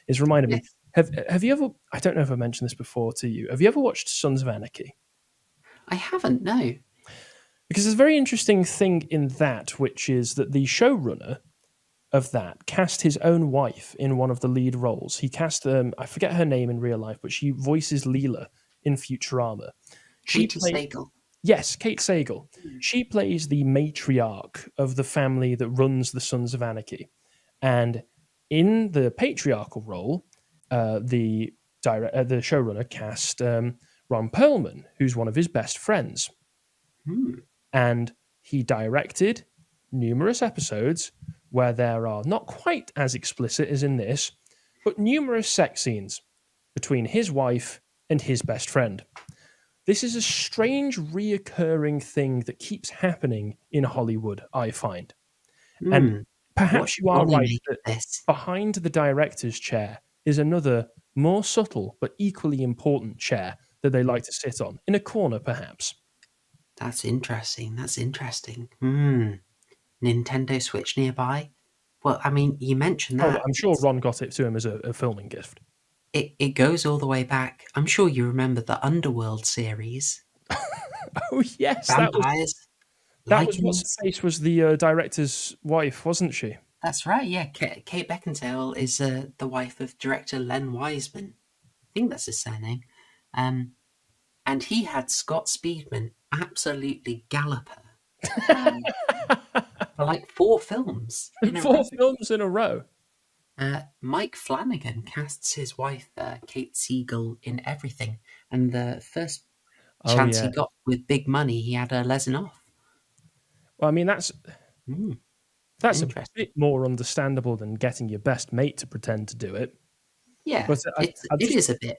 It's reminded me. yes, Have you ever? I don't know if I mentioned this before to you. Have you ever watched Sons of Anarchy? I haven't. No. Because there's a very interesting thing in that, which is that the showrunner of that cast his own wife in one of the lead roles. He cast I forget her name in real life, but she voices Leela in Futurama. She Katie played Sagal. Yes, Kate Sagal. Mm, She plays the matriarch of the family that runs the Sons of Anarchy, and in the patriarchal role, the showrunner cast Ron Perlman, who's one of his best friends, mm, and he directed numerous episodes where there are not quite as explicit as in this, but numerous sex scenes between his wife and his best friend. This is a strange reoccurring thing that keeps happening in Hollywood, I find. And mm. What perhaps should you are Ollie right make that of this? behind the director's chair is another more subtle but equally important chair that they like to sit on, in a corner perhaps. That's interesting. That's interesting. Hmm. Nintendo Switch nearby. Well, I mean, you mentioned Oh, that. I'm sure Ron got it to him as a filming gift. It goes all the way back. I'm sure you remember the Underworld series. Oh yes, Vampires, that was what's her Lycans. face was the director's wife, wasn't she? That's right, yeah. Kate Beckinsale is the wife of director Len Wiseman. I think that's his surname. Um, and he had Scott Speedman absolutely gallop her for like 4 films in a row. 4 films in a row. Mike Flanagan casts his wife, Kate Siegel, in everything. And the first Oh chance he yeah. got with big money, he had her lesson off. Well, I mean Mm, that's a interesting. bit more understandable than getting your best mate to pretend to do it. Yeah, But it is a bit.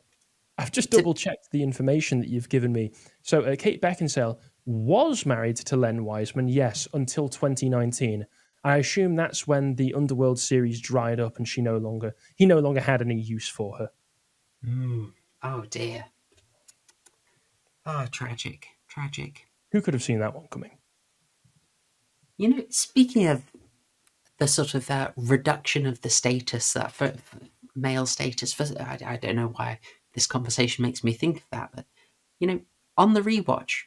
I've just It's a double checked the information that you've given me. So Kate Beckinsale was married to Len Wiseman, yes, until 2019. I assume that's when the Underworld series dried up and he no longer had any use for her. Oh dear. Oh, tragic, tragic. Who could have seen that one coming? You know, speaking of the sort of reduction of the status for male status, I don't know why this conversation makes me think of that, but you know, on the rewatch,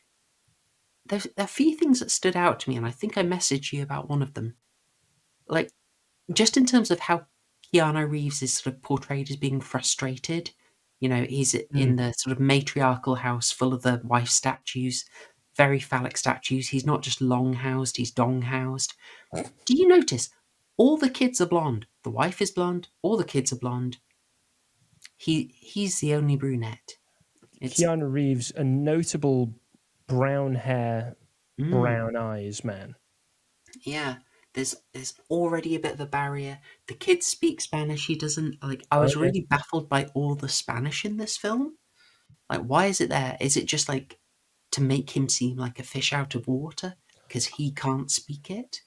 there are a few things that stood out to me, and I think I messaged you about one of them. Like, just in terms of how Keanu Reeves is sort of portrayed as being frustrated. You know, he's Mm. in the sort of matriarchal house full of the wife statues, very phallic statues. He's not just long housed, he's dong housed. Do you notice all the kids are blonde? The wife is blonde, all the kids are blonde. He's the only brunette. It's Keanu Reeves, a notable brown hair, mm, brown eyes man. yeah. there's already a bit of a barrier. The kid speaks Spanish. He doesn't. Like, I was really baffled by all the Spanish in this film. Like, why is it there? Is it just like to make him seem like a fish out of water because he can't speak it?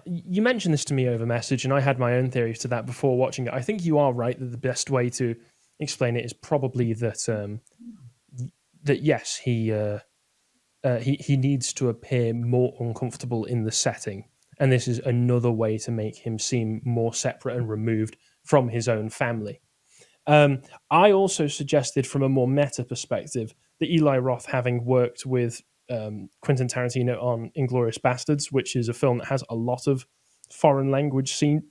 You mentioned this to me over message, and I had my own theories to that before watching it. I think you are right that the best way to explain it is probably that that yes, he needs to appear more uncomfortable in the setting, and this is another way to make him seem more separate and removed from his own family. I also suggested, from a more meta perspective, that Eli Roth, having worked with Quentin Tarantino on Inglourious Bastards, which is a film that has a lot of foreign language scenes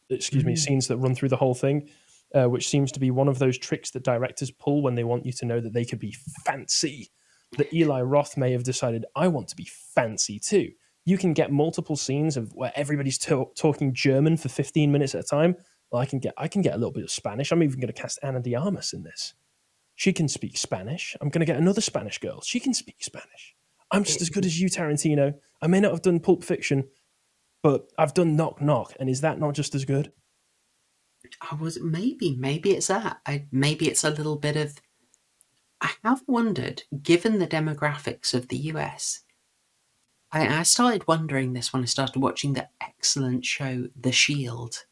that run through the whole thing, which seems to be one of those tricks that directors pull when they want you to know that they could be fancy. That Eli Roth may have decided, I want to be fancy too. You can get multiple scenes of where everybody's talking German for 15 minutes at a time. Well, I can get a little bit of Spanish. I'm even going to cast Ana de Armas in this. She can speak Spanish. I'm going to get another Spanish girl. She can speak Spanish. I'm just as good as you, Tarantino. I may not have done Pulp Fiction, but I've done Knock Knock, and is that not just as good? Maybe it's that. Maybe it's a little bit of. I have wondered, given the demographics of the US, I started wondering this when I started watching the excellent show The Shield.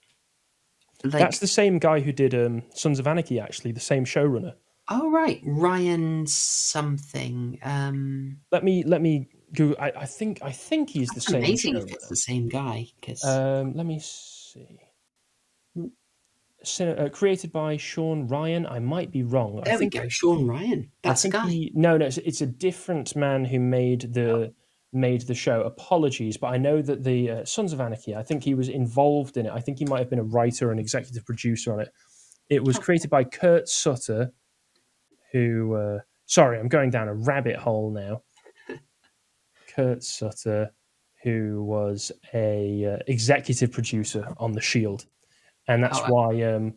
Like, that's the same guy who did Sons of Anarchy, actually, the same showrunner. Oh, right. Ryan something. Let me go. I think he's the same. Amazing if it's the same guy. Let me see. Created by Sean Ryan. I might be wrong. There we go, Sean Ryan. That's the guy. No, it's a different man who made the show. Apologies, but I know that the Sons of Anarchy, I think he was involved in it. I think he might have been a writer and executive producer on it. It was created by Kurt Sutter, who... sorry, I'm going down a rabbit hole now. Kurt Sutter, who was a executive producer on The Shield. And that's why...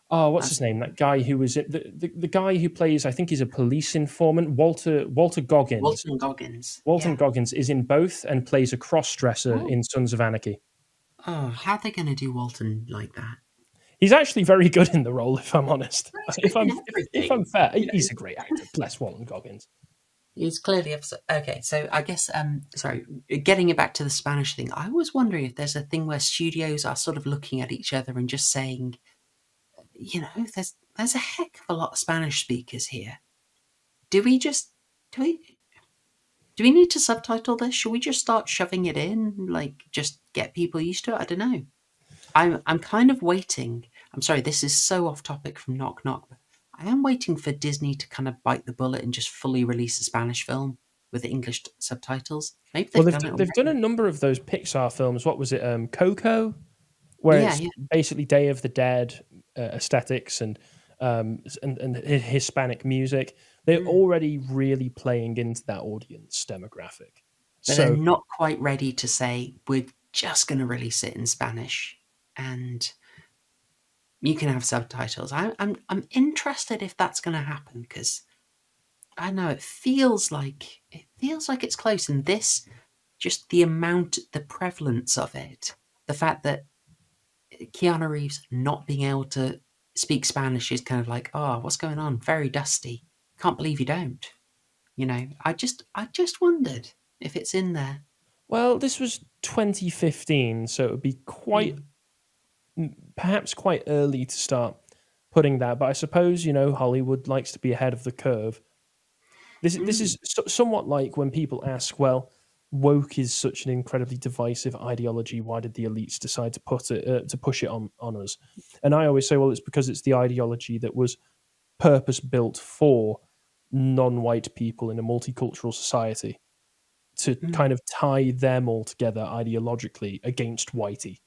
what's his name? That guy who was the guy who plays, I think he's a police informant, Walter Goggins. Walton Goggins is in both and plays a cross-dresser in Sons of Anarchy. Oh, how are they going to do Walton like that? He's actually very good in the role, if I'm honest. If I'm fair, he's a great actor. Bless Walton Goggins. He's clearly upset. Okay, so I guess, sorry, getting it back to the Spanish thing, I was wondering if there's a thing where studios are sort of looking at each other and just saying, you know, there's a heck of a lot of Spanish speakers here. Do we need to subtitle this? Should we just start shoving it in? Like, just get people used to it? I don't know. I'm kind of waiting. I'm sorry, this is so off topic from Knock Knock, but I am waiting for Disney to kind of bite the bullet and just fully release a Spanish film with English subtitles. Maybe they've done a number of those Pixar films. What was it? Coco, where it's basically Day of the Dead aesthetics and Hispanic music. They're already really playing into that audience demographic. But they're not quite ready to say, we're just going to release it in Spanish and you can have subtitles. I'm interested if that's going to happen, because I don't know, it feels like it's close. And this, just the prevalence of it, the fact that Keanu Reeves not being able to speak Spanish is kind of like, oh, what's going on? Very dusty. Can't believe you don't. You know, I just wondered if it's in there. Well, this was 2015, so it would be perhaps quite early to start putting that. But I suppose, you know, Hollywood likes to be ahead of the curve. This is somewhat like when people ask, well, woke is such an incredibly divisive ideology. Why did the elites decide to push it on us? And I always say, well, it's because it's the ideology that was purpose-built for non-white people in a multicultural society to kind of tie them all together ideologically against whitey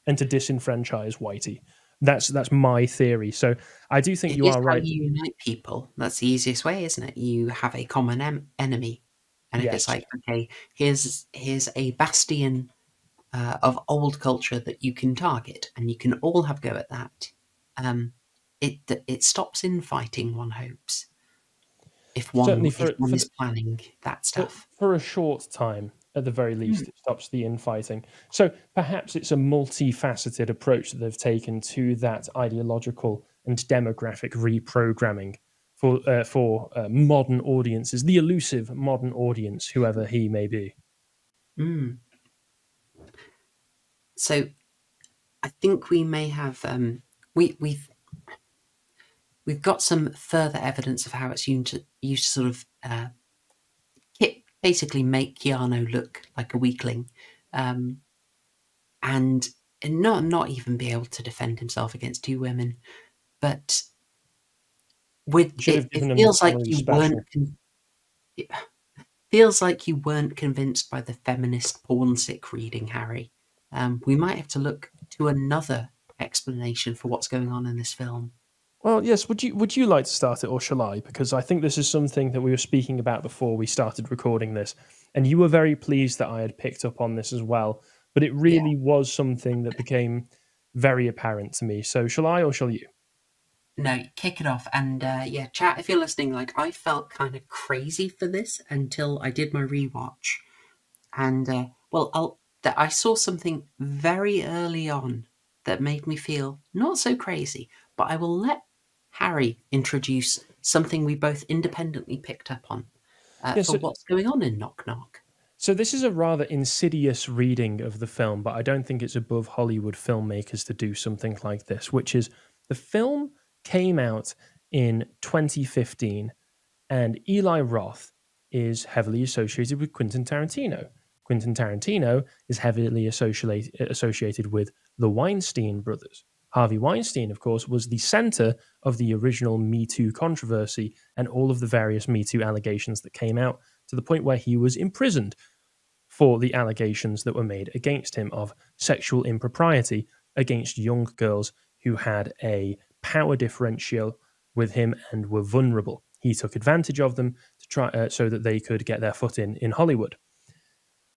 and to disenfranchise whitey. That's my theory. So I do think you are right. You unite people. That's the easiest way, isn't it? You have a common enemy. And if it's like, okay, here's a bastion of old culture that you can target, and you can all have a go at that. It stops infighting, one hopes. If one is planning that stuff. For a short time, At the very least, it stops the infighting. So perhaps it's a multifaceted approach that they've taken to that ideological and demographic reprogramming for modern audiences, the elusive modern audience, whoever he may be. Mm. So I think we may have we've got some further evidence of how it's used to sort of basically make Keanu look like a weakling, and not even be able to defend himself against two women. But it feels like you weren't. It feels like you weren't convinced by the feminist porn sick reading, Harry. We might have to look to another explanation for what's going on in this film. Well, yes. Would you like to start it, or shall I? Because I think this is something that we were speaking about before we started recording this, and you were very pleased that I had picked up on this as well. But it really was something that became very apparent to me. So, shall I or shall you? No, kick it off. And chat, if you're listening, like, I felt kind of crazy for this until I did my rewatch, and I saw something very early on that made me feel not so crazy. But I will let Harry introduce something we both independently picked up on for what's going on in Knock Knock. So this is a rather insidious reading of the film, but I don't think it's above Hollywood filmmakers to do something like this, which is the film came out in 2015, and Eli Roth is heavily associated with Quentin Tarantino. Quentin Tarantino is heavily associated with the Weinstein brothers. Harvey Weinstein, of course, was the center of the original Me Too controversy and all of the various Me Too allegations that came out, to the point where he was imprisoned for the allegations that were made against him of sexual impropriety against young girls who had a power differential with him and were vulnerable. He took advantage of them to try so that they could get their foot in Hollywood.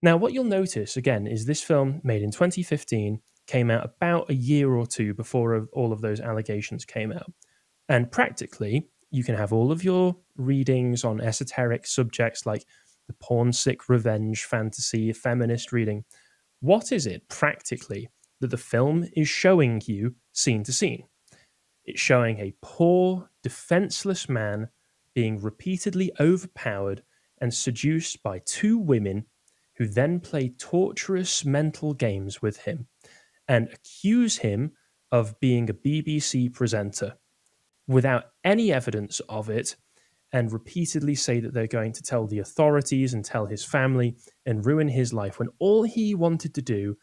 Now, what you'll notice, again, is this film, made in 2015, came out about a year or two before all of those allegations came out. And practically, you can have all of your readings on esoteric subjects like the porn sick revenge fantasy, feminist reading. What is it, practically, that the film is showing you scene to scene? It's showing a poor, defenseless man being repeatedly overpowered and seduced by two women who then play torturous mental games with him and accuse him of being a BBC presenter without any evidence of it, and repeatedly say that they're going to tell the authorities and tell his family and ruin his life, when all he wanted to do,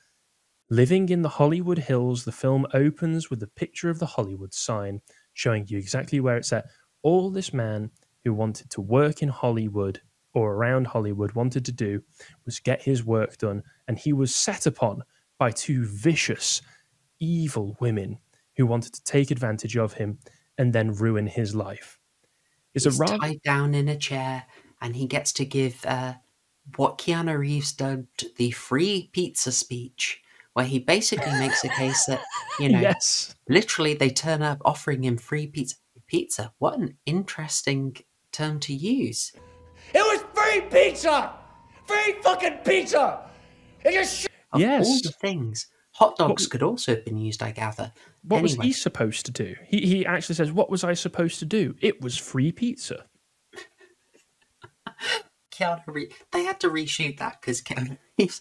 living in the Hollywood Hills, the film opens with a picture of the Hollywood sign showing you exactly where it's at. All this man who wanted to work in Hollywood or around Hollywood wanted to do was get his work done, and he was set upon by two vicious, evil women who wanted to take advantage of him and then ruin his life. He's tied down in a chair, and he gets to give what Keanu Reeves dubbed the free pizza speech, where he basically makes a case that, literally they turn up offering him free pizza. Pizza, what an interesting term to use. It was free pizza! Free fucking pizza! It just Of all the things, hot dogs could also have been used, I gather. What was he supposed to do? He actually says, what was I supposed to do? It was free pizza. Keanu Reeves, they had to reshoot that because Keanu Reeves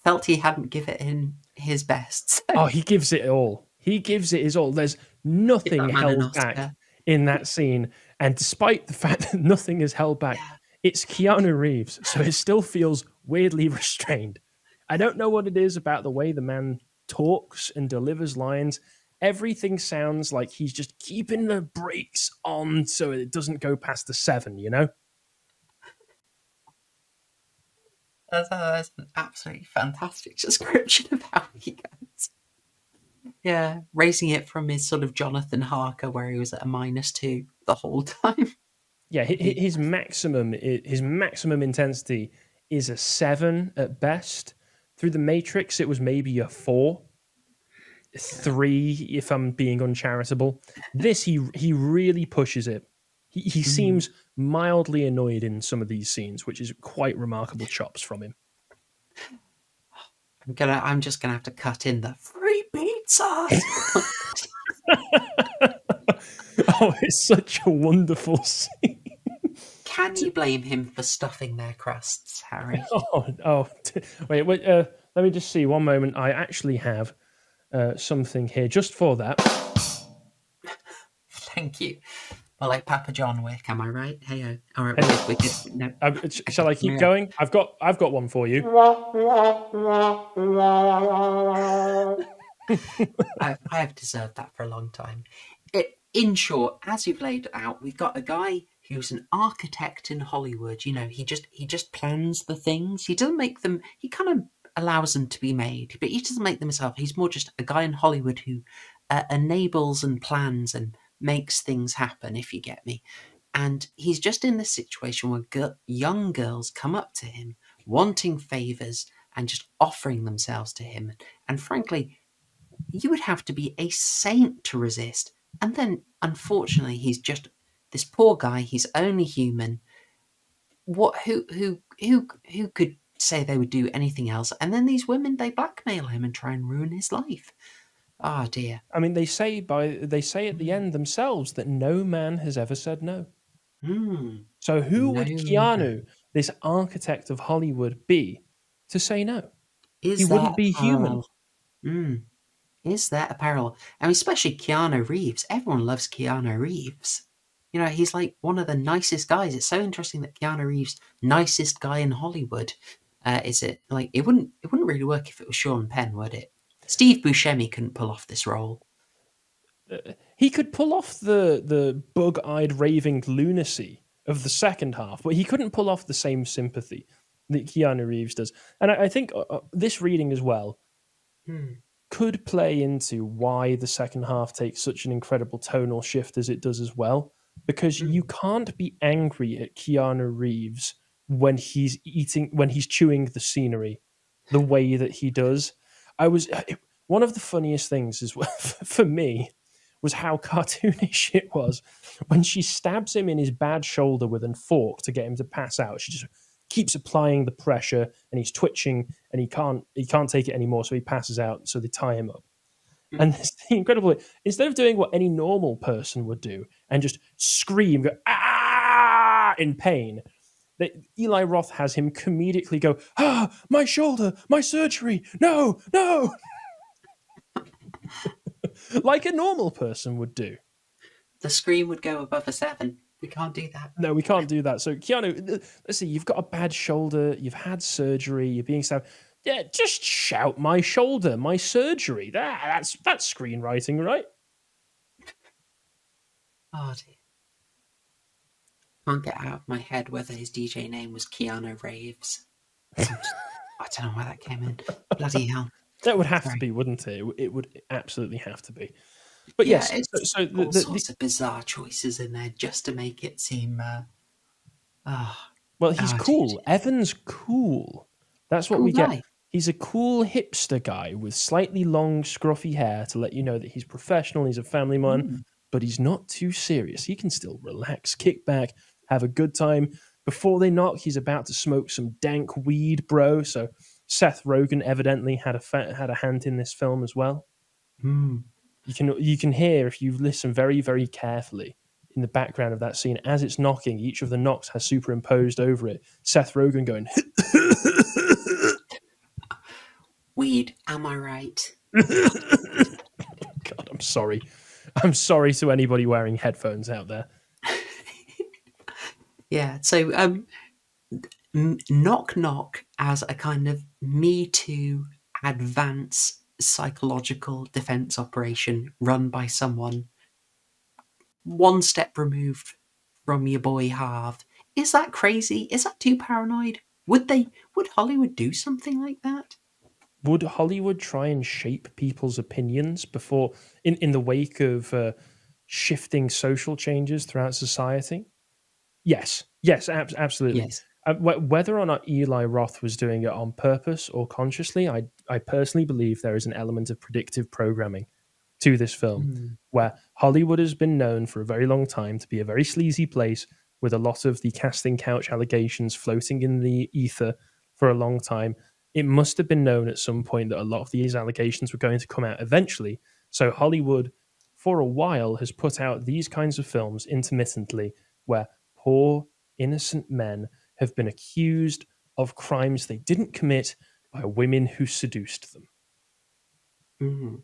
felt he hadn't given it in his best. So. Oh, he gives it all. He gives it his all. There's nothing held back in that scene. And despite the fact that nothing is held back, it's Keanu Reeves. So it still feels weirdly restrained. I don't know what it is about the way the man talks and delivers lines. Everything sounds like he's just keeping the brakes on so it doesn't go past the 7, you know? That's an absolutely fantastic description of how he goes. Yeah, raising it from his sort of Jonathan Harker, where he was at a -2 the whole time. Yeah, his maximum intensity is a 7 at best. Through The Matrix, it was maybe a 4, 3 if I'm being uncharitable. This, he really pushes it. He seems mildly annoyed in some of these scenes, which is quite remarkable chops from him. I'm just gonna have to cut in the free pizza. Oh, it's such a wonderful scene. Can you blame him for stuffing their crusts, Harry? Wait. Let me just see. One moment. I actually have something here just for that. Thank you. Well, like Papa John Wick, am I right? Hey, all right, we're good. No. Shall I keep going? I've got one for you. I have deserved that for a long time. In short, as you've laid it out, we've got a guy who's an architect in Hollywood. You know, he just plans the things. He doesn't make them. He kind of allows them to be made, but he doesn't make them himself. He's more just a guy in Hollywood who enables and plans and makes things happen, if you get me. And he's just in this situation where young girls come up to him wanting favors and just offering themselves to him. And frankly, you would have to be a saint to resist. And then, unfortunately, he's just this poor guy. He's only human. Who could say they would do anything else? And then these women, they blackmail him and try and ruin his life. Oh dear. I mean, they say at the end themselves that no man has ever said no. So who would Keanu, this architect of Hollywood, be to say no? He wouldn't be human. Is there a parallel? I mean, especially Keanu Reeves. Everyone loves Keanu Reeves. You know, he's like one of the nicest guys. It's so interesting that Keanu Reeves, nicest guy in Hollywood, is it? Like, it wouldn't really work if it was Sean Penn, would it? Steve Buscemi couldn't pull off this role. He could pull off the bug-eyed raving lunacy of the second half, but he couldn't pull off the same sympathy that Keanu Reeves does. And I think this reading as well could play into why the second half takes such an incredible tonal shift as it does as well, because you can't be angry at Keanu Reeves when he's chewing the scenery the way that he does. One of the funniest things is for me was how cartoonish it was when she stabs him in his bad shoulder with a fork to get him to pass out. She just keeps applying the pressure, and he's twitching, and he can't take it anymore, so he passes out. So they tie him up. And it's incredible. Instead of doing what any normal person would do and just scream, go ah in pain, Eli Roth has him comedically go, my shoulder, my surgery, no. Like a normal person would do. The scream would go above a 7. We can't do that. No, we can't do that. So, Keanu, let's see, you've got a bad shoulder, you've had surgery, you're being stabbed. Yeah, just shout my shoulder, my surgery. That's screenwriting, right? Oh, dear. Can't get out of my head whether his DJ name was Keanu Reeves. I don't know why that came in. Bloody hell. That would have to be, wouldn't it? It would absolutely have to be. But yes, so all sorts of bizarre choices in there just to make it seem. Well, he's cool. Dear. Evan's cool. That's what we get. He's a cool hipster guy with slightly long, scruffy hair to let you know that he's professional. He's a family man, but he's not too serious. He can still relax, kick back, have a good time. Before they knock, he's about to smoke some dank weed, bro. So Seth Rogen evidently had a hand in this film as well. You can hear, if you listen very, very carefully, in the background of that scene, as it's knocking, each of the knocks has superimposed over it Seth Rogen going, weed, am I right? God, I'm sorry. I'm sorry to anybody wearing headphones out there. Yeah, so Knock Knock as a kind of Me Too advanced psychological defense operation run by someone one step removed from your boy Harv. Is that crazy? Is that too paranoid? Would Hollywood do something like that? Would Hollywood try and shape people's opinions before, in the wake of shifting social changes throughout society? Yes, absolutely. Yes. Whether or not Eli Roth was doing it on purpose or consciously, I personally believe there is an element of predictive programming to this film, where Hollywood has been known for a very long time to be a very sleazy place with a lot of the casting couch allegations floating in the ether for a long time. it must have been known at some point that a lot of these allegations were going to come out eventually. So Hollywood, for a while, has put out these kinds of films intermittently where poor, innocent men have been accused of crimes they didn't commit by women who seduced them. Mm-hmm.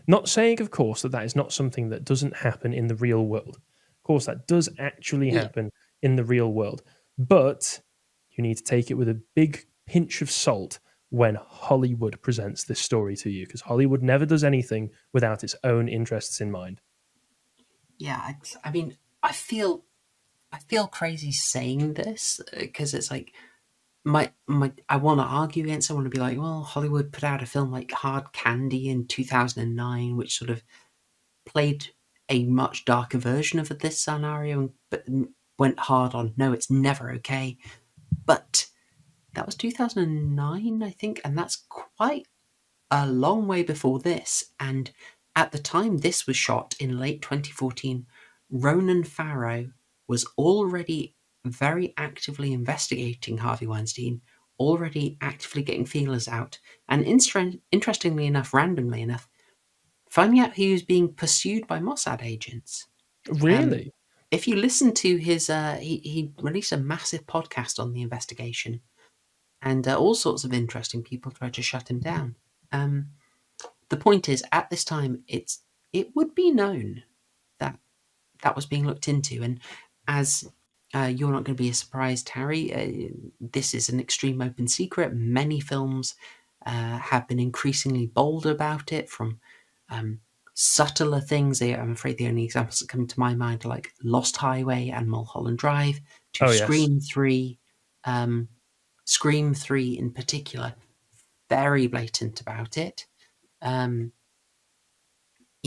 Not saying, of course, that is not something that doesn't happen in the real world. Of course, that does actually happen in the real world. But you need to take it with a big pinch of salt when Hollywood presents this story to you, because Hollywood never does anything without its own interests in mind. Yeah, I mean, I feel crazy saying this because it's like I want to argue against it. I want to be like, well, Hollywood put out a film like Hard Candy in 2009, which sort of played a much darker version of this scenario, but went hard on, no, it's never okay. But that was 2009, I think, and that's quite a long way before this. And at the time this was shot in late 2014, Ronan Farrow was already very actively investigating Harvey Weinstein, already actively getting feelers out, and interestingly enough, randomly enough, finding out he was being pursued by Mossad agents. Really? If you listen to his, he released a massive podcast on the investigation, and all sorts of interesting people tried to shut him down. The point is, at this time, it would be known that was being looked into, and as you're not going to be surprised, Harry, this is an extreme open secret. Many films have been increasingly bold about it, from subtler things. I'm afraid the only examples that come to my mind are like Lost Highway and Mulholland Drive, to Scream 3. Scream 3 in particular, very blatant about it. You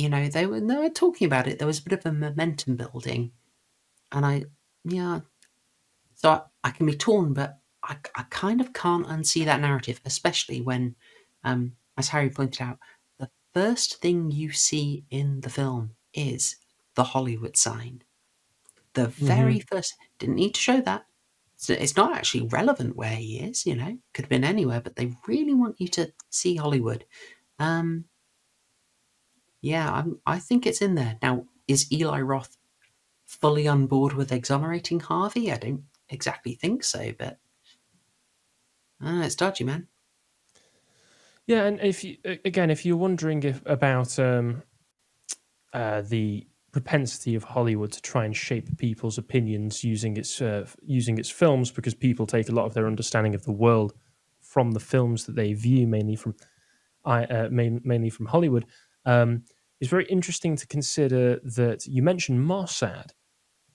know, they were talking about it. There was a bit of a momentum building, and so I can be torn, but I kind of can't unsee that narrative, especially when, as Harry pointed out, the first thing you see in the film is the Hollywood sign. The very first. Didn't need to show that. So it's not actually relevant where he is, you know. Could have been anywhere, but they really want you to see Hollywood. I think it's in there. Now, is Eli Roth fully on board with exonerating Harvey? I don't exactly think so, but it's dodgy, man. Yeah, and if you're wondering about the propensity of Hollywood to try and shape people's opinions using its films, because people take a lot of their understanding of the world from the films that they view, mainly from Hollywood. It's very interesting to consider that you mentioned Mossad.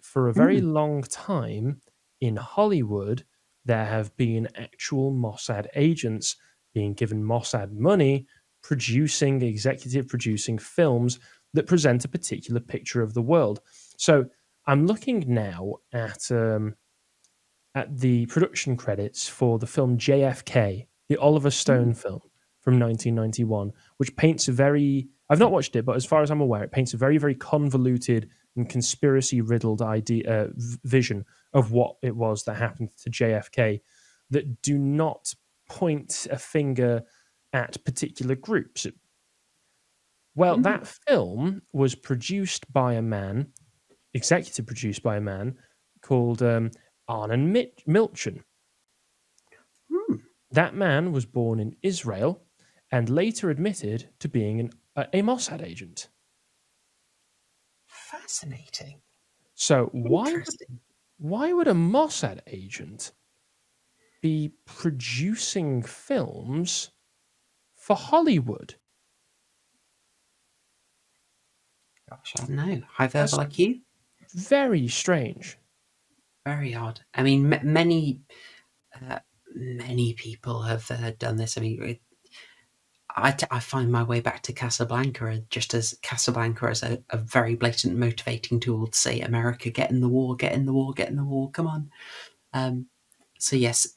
For a very long time in Hollywood, there have been actual Mossad agents being given Mossad money, executive producing films that present a particular picture of the world. So I'm looking now at the production credits for the film JFK, the Oliver Stone film from 1991, which paints I've not watched it, but as far as I'm aware, it paints a very, very convoluted and conspiracy-riddled vision of what it was that happened to JFK that do not point a finger at particular groups. That film was produced by a man, executive produced by a man called Arnon Milchan. That man was born in Israel and later admitted to being a Mossad agent. Fascinating. So why would a Mossad agent be producing films for Hollywood? Gosh, I don't know. High verbal like you? Very strange. Very odd. I mean, many people have done this. I mean, I find my way back to Casablanca, just as Casablanca as a very blatant motivating tool to say, America, get in the war, get in the war, get in the war, come on. So yes,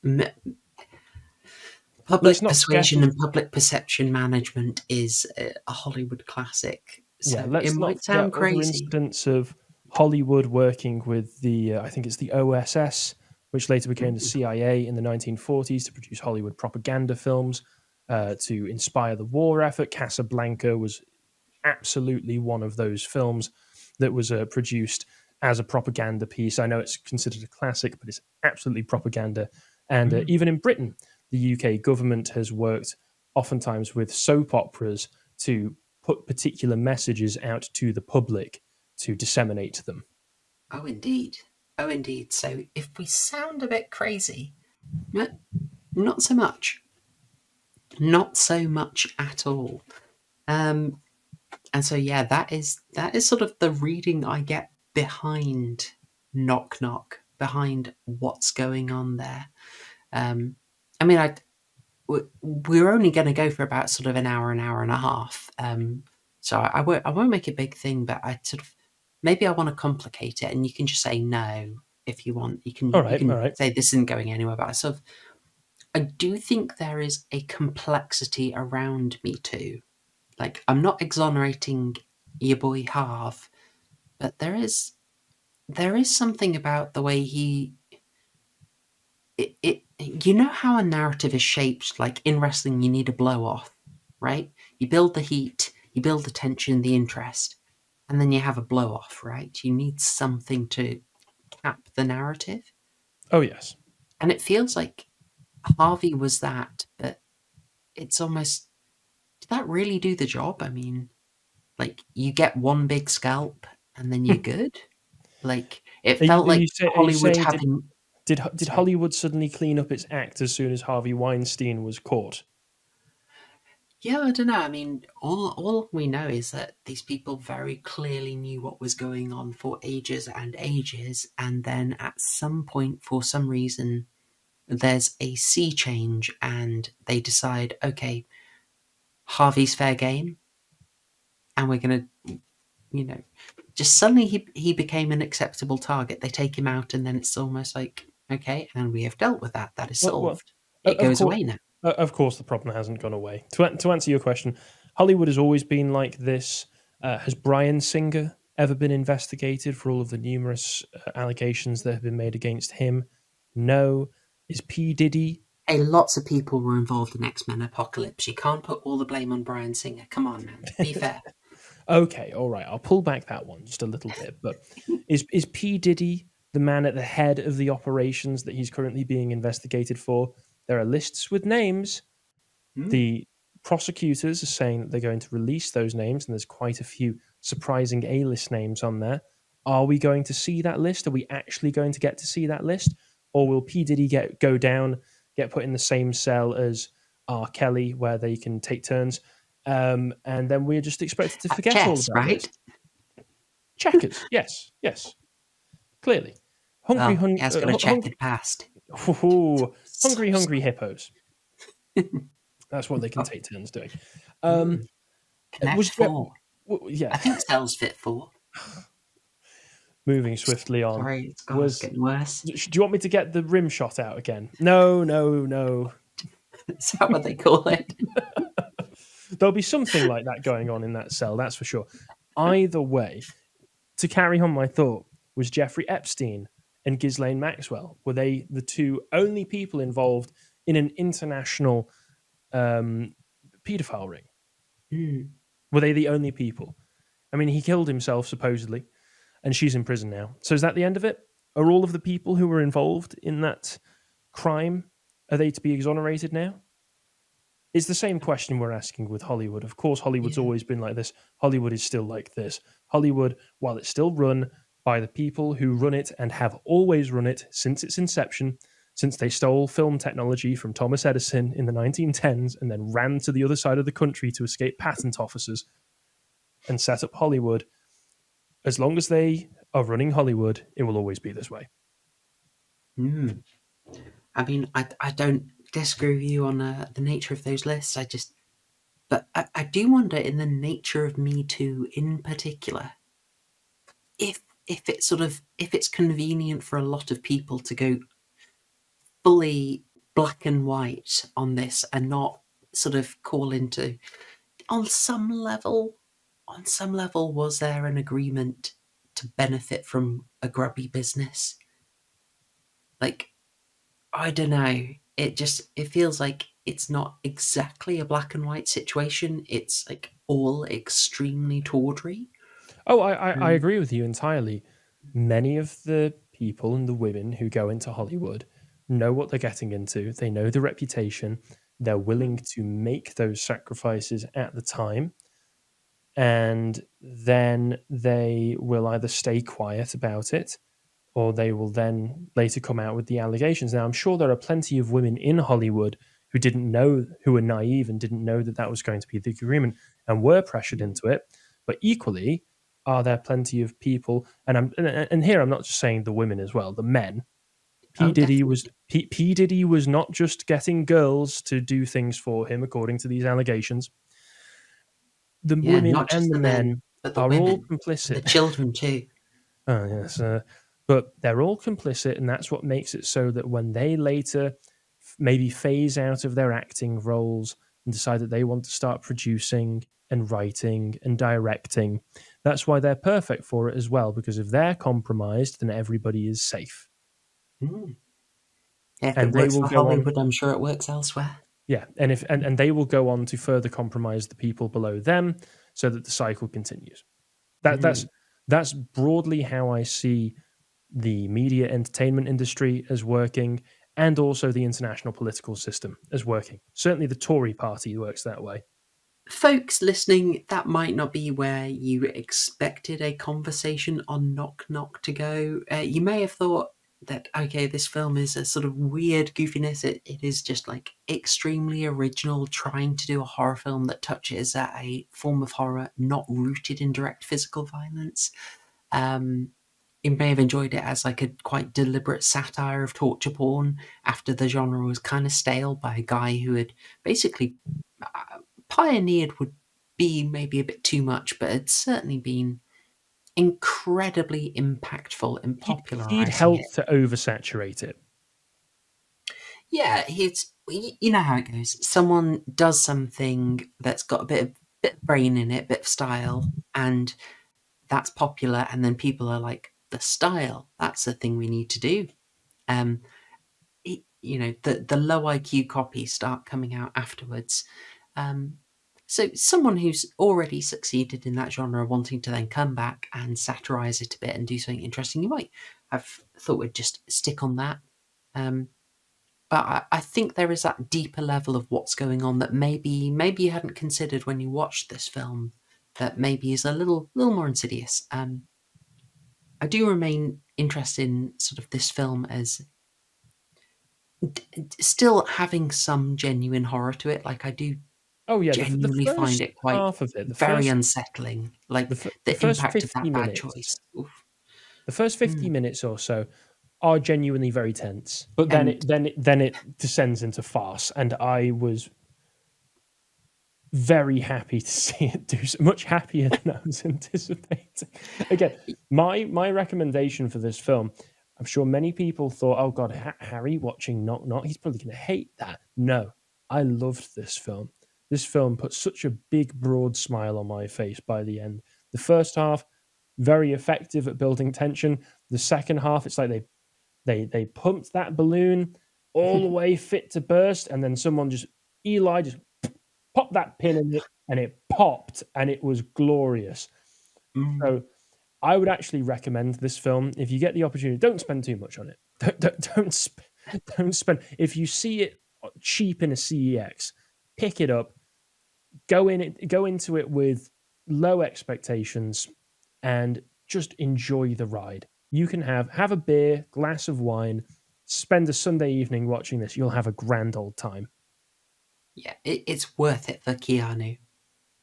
public persuasion and public perception management is a Hollywood classic. So it might sound crazy. Instance of Hollywood working with the, I think it's the OSS which later became the CIA in the 1940s to produce Hollywood propaganda films to inspire the war effort. Casablanca was absolutely one of those films that was produced as a propaganda piece. I know it's considered a classic, but it's absolutely propaganda. And even in Britain, the UK government has worked oftentimes with soap operas to put particular messages out to the public to disseminate them. Oh, indeed. Oh, indeed. So if we sound a bit crazy, not so much. Not so much at all. And so, yeah, that is sort of the reading I get behind Knock Knock, behind what's going on there. I mean, we're only going to go for about sort of an hour and a half. So I won't make a big thing, but maybe I want to complicate it, and you can just say no if you want. You can say this isn't going anywhere, but I do think there is a complexity around Me Too. Like, I'm not exonerating your boy Harv, but there is something about the way you know how a narrative is shaped, like in wrestling you need a blow off, right? You build the heat, you build the tension, the interest, and then you have a blow off, right? You need something to cap the narrative. Oh, yes. And it feels like Harvey was that, but it's almost, did that really do the job? I mean, like, you get one big scalp and then you're good. Like, it felt like Hollywood having... Did Hollywood suddenly clean up its act as soon as Harvey Weinstein was caught? Yeah, I don't know. I mean, all we know is that these people very clearly knew what was going on for ages and ages, and then at some point, for some reason, there's a sea change, and they decide, okay, Harvey's fair game, and we're going to, just suddenly he became an acceptable target. They take him out, and then it's almost like, okay, and we have dealt with that. That is solved. It goes away now. Of course, the problem hasn't gone away. To answer your question, Hollywood has always been like this. Has Bryan Singer ever been investigated for all of the numerous allegations that have been made against him? No. Is P. Diddy? Hey, lots of people were involved in X-Men Apocalypse. You can't put all the blame on Bryan Singer. Come on, man. Be fair. Okay, all right. I'll pull back that one just a little bit. But is P. Diddy the man at the head of the operations that he's currently being investigated for? There are lists with names. The prosecutors are saying that they're going to release those names, and there's quite a few surprising A-list names on there. Are we going to see that list? Are we actually going to get to see that list? Or will P. Diddy get put in the same cell as R. Kelly, where they can take turns? And then we're just expected to forget all about it. Checkers, yes. Clearly. Has got a checkered past. Hungry hippos. That's what they can take turns doing. Connect 4. Yeah. I think Cell's fit 4. Moving swiftly on. Sorry, it's getting worse. Do you want me to get the rim shot out again? No. Is that what they call it? There'll be something like that going on in that cell, that's for sure. Either way, to carry on my thought, was Jeffrey Epstein and Ghislaine Maxwell, were they the two only people involved in an international paedophile ring? Were they the only people? I mean, he killed himself, supposedly, and she's in prison now. So is that the end of it? Are all of the people who were involved in that crime, are they to be exonerated now? It's the same question we're asking with Hollywood. Of course, Hollywood's always been like this. Hollywood is still like this. Hollywood, while it's still run by the people who run it and have always run it since its inception, since they stole film technology from Thomas Edison in the 1910s and then ran to the other side of the country to escape patent officers and set up Hollywood, as long as they are running Hollywood, it will always be this way. I mean, I don't disagree with you on the nature of those lists. But I do wonder, in the nature of Me Too in particular, if it's convenient for a lot of people to go fully black and white on this and not sort of call into, on some level, was there an agreement to benefit from a grubby business? Like, I don't know. It feels like it's not exactly a black and white situation. It's like all extremely tawdry. Oh, I agree with you entirely. Many of the people and the women who go into Hollywood know what they're getting into. They know the reputation. They're willing to make those sacrifices at the time. And then they will either stay quiet about it or they will then later come out with the allegations. Now, I'm sure there are plenty of women in Hollywood who didn't know, who were naive and didn't know that that was going to be the agreement and were pressured into it. But equally, are there plenty of people? And here I'm not just saying the women as well, the men. P Diddy was not just getting girls to do things for him, according to these allegations. The women and the men are all complicit. The children too. Oh yes, but they're all complicit, and that's what makes it so that when they later maybe phase out of their acting roles and decide that they want to start producing and writing and directing, that's why they're perfect for it as well. Because if they're compromised, then everybody is safe. Mm. Yeah, if it works for Hollywood, I'm sure it works elsewhere. Yeah, and if and they will go on to further compromise the people below them, so that the cycle continues. That's broadly how I see the media entertainment industry as working, and also the international political system as working. Certainly, the Tory party works that way. Folks listening, that might not be where you expected a conversation on Knock Knock to go. You may have thought that, okay, this film is a sort of weird goofiness. It is just like extremely original, trying to do a horror film that touches at a form of horror not rooted in direct physical violence. You may have enjoyed it as like a quite deliberate satire of torture porn after the genre was kind of stale by a guy who had basically pioneered would be maybe a bit too much, but had certainly been incredibly impactful in popularizing He'd helped to oversaturate it. Yeah, you know how it goes. Someone does something that's got a bit of brain in it, bit of style, and that's popular, and then people are like, the style, that's the thing we need to do. You know, the low IQ copies start coming out afterwards. So someone who's already succeeded in that genre wanting to then come back and satirize it a bit and do something interesting, you might have thought we'd just stick on that. But I think there is that deeper level of what's going on that maybe you hadn't considered when you watched this film, that maybe is a little more insidious. I do remain interested in sort of this film as still having some genuine horror to it. Like I do. Oh yeah, genuinely find it quite very unsettling. Like the impact of that bad choice. Oof. The first 50 minutes or so are genuinely very tense, but then it descends into farce, and I was very happy to see it do so much happier than I was anticipating. Again, my recommendation for this film, I'm sure many people thought, oh God, Harry watching Knock Knock, he's probably going to hate that. No, I loved this film. This film put such a big, broad smile on my face by the end. The first half, very effective at building tension. The second half, it's like they pumped that balloon all the way fit to burst, and then Eli just popped that pin in it, and it popped, and it was glorious. So I would actually recommend this film. If you get the opportunity, don't spend too much on it. Don't spend. If you see it cheap in a CEX, pick it up. Go into it with low expectations and just enjoy the ride. You can have a beer, glass of wine, spend a Sunday evening watching this. You'll have a grand old time. Yeah, it's worth it for Keanu,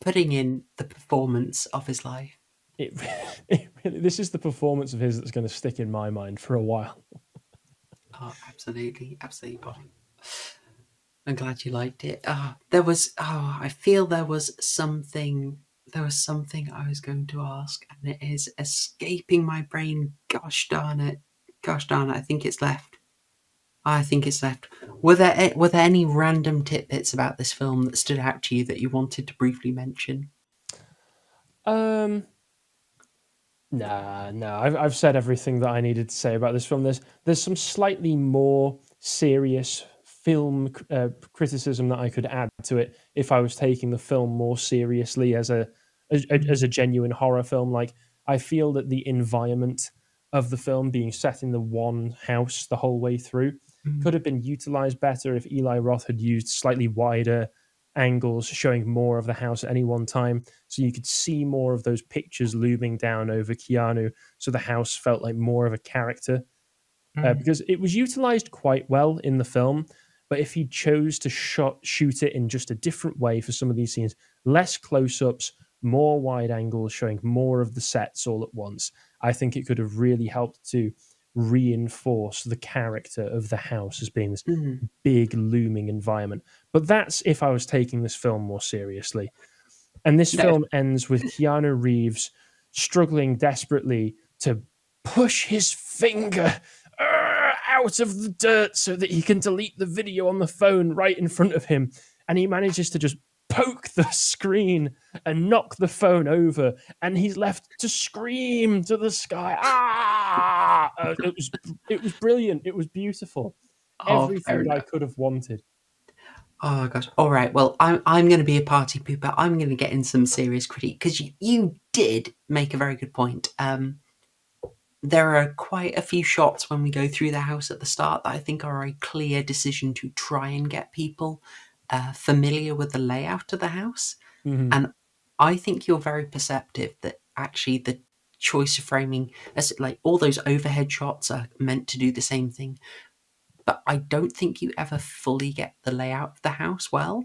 putting in the performance of his life. This is the performance of his that's going to stick in my mind for a while. Oh, absolutely, Bonnie. I'm glad you liked it. I feel there was something I was going to ask, and it is escaping my brain. Gosh darn it. I think it's left. Were there any random tidbits about this film that stood out to you that you wanted to briefly mention? No. I've said everything that I needed to say about this film. There's some slightly more serious film criticism that I could add to it if I was taking the film more seriously as a genuine horror film. Like, I feel that the environment of the film being set in the one house the whole way through could have been utilized better if Eli Roth had used slightly wider angles showing more of the house at any one time, so you could see more of those pictures looming down over Keanu, so the house felt like more of a character. Because it was utilized quite well in the film, but if he chose to shoot it in just a different way for some of these scenes, less close-ups, more wide angles showing more of the sets all at once, I think it could have really helped to reinforce the character of the house as being this big looming environment. But that's if I was taking this film more seriously. And this film ends with Keanu Reeves struggling desperately to push his finger out of the dirt so that he can delete the video on the phone right in front of him. And he manages to just poke the screen and knock the phone over, and he's left to scream to the sky. It was brilliant. It was beautiful. Everything I could have wanted. Oh gosh! All right. Well, I'm going to be a party pooper. I'm going to get in some serious critique because you did make a very good point. There are quite a few shots when we go through the house at the start that I think are a clear decision to try and get people familiar with the layout of the house. And I think you're very perceptive that actually the choice of framing, like all those overhead shots are meant to do the same thing. But I don't think you ever fully get the layout of the house well.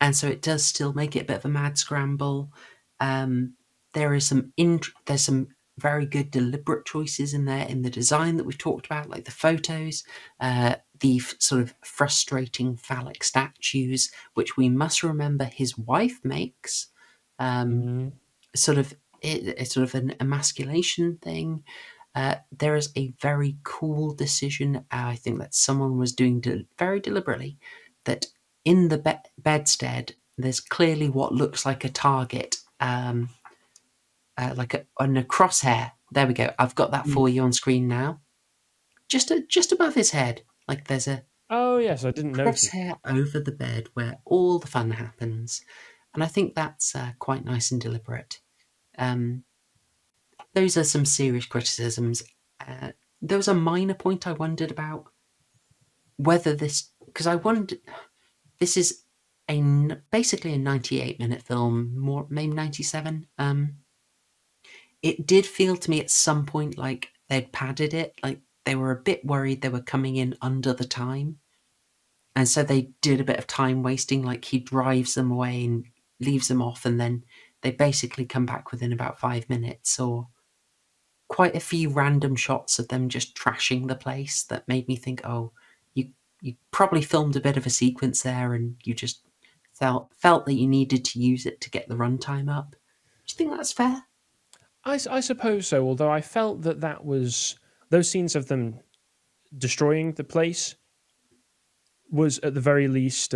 And so it does still make it a bit of a mad scramble. There's some very good deliberate choices in there in the design that we've talked about, like the photos, the sort of frustrating phallic statues, which we must remember his wife makes, sort of an emasculation thing. There is a very cool decision, I think, that someone was doing very deliberately, that in the bedstead, there's clearly what looks like a target, like a crosshair. There we go. I've got that for you on screen now. Just above his head, like there's a yes, I didn't notice. Crosshair over the bed where all the fun happens, and I think that's quite nice and deliberate. Those are some serious criticisms. There was a minor point I wondered about whether this, because I wondered, this is basically a 98-minute film, maybe 97. It did feel to me at some point like they'd padded it, like they were a bit worried they were coming in under the time. And so they did a bit of time wasting, like he drives them away and leaves them off, and then they basically come back within about 5 minutes, or quite a few random shots of them just trashing the place that made me think, oh, you probably filmed a bit of a sequence there and you just felt that you needed to use it to get the runtime up. Do you think that's fair? I suppose so, although I felt that was, those scenes of them destroying the place was at the very least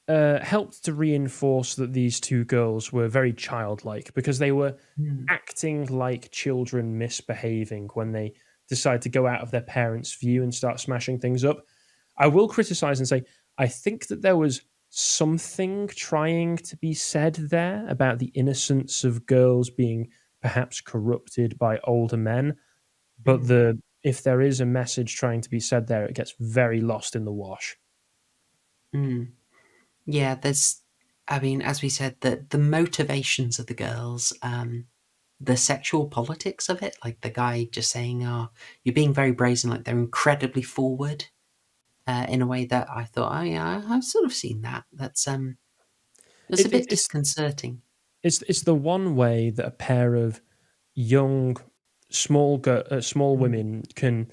helped to reinforce that these two girls were very childlike, because they were acting like children misbehaving when they decide to go out of their parents' view and start smashing things up. I will criticize and say, I think that there was something trying to be said there about the innocence of girls being perhaps corrupted by older men, but if there is a message trying to be said there, it gets very lost in the wash. Yeah, I mean, as we said, the motivations of the girls, the sexual politics of it, like the guy just saying, oh, you're being very brazen, like they're incredibly forward, in a way that I thought, I've sort of seen that. That's a bit disconcerting. It's the one way that a pair of young, small women can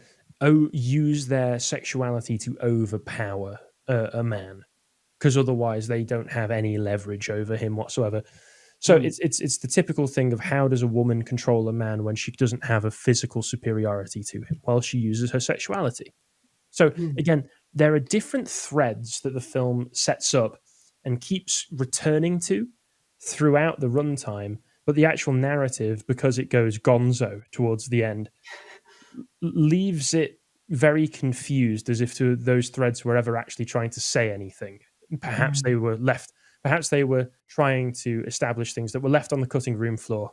use their sexuality to overpower a man, because otherwise they don't have any leverage over him whatsoever. So it's the typical thing of, how does a woman control a man when she doesn't have a physical superiority to him? Well, she uses her sexuality. So again, there are different threads that the film sets up and keeps returning to throughout the runtime, but the actual narrative, because it goes gonzo towards the end, leaves it very confused, as if those threads were ever actually trying to say anything. Perhaps they were left. Perhaps they were trying to establish things that were left on the cutting room floor.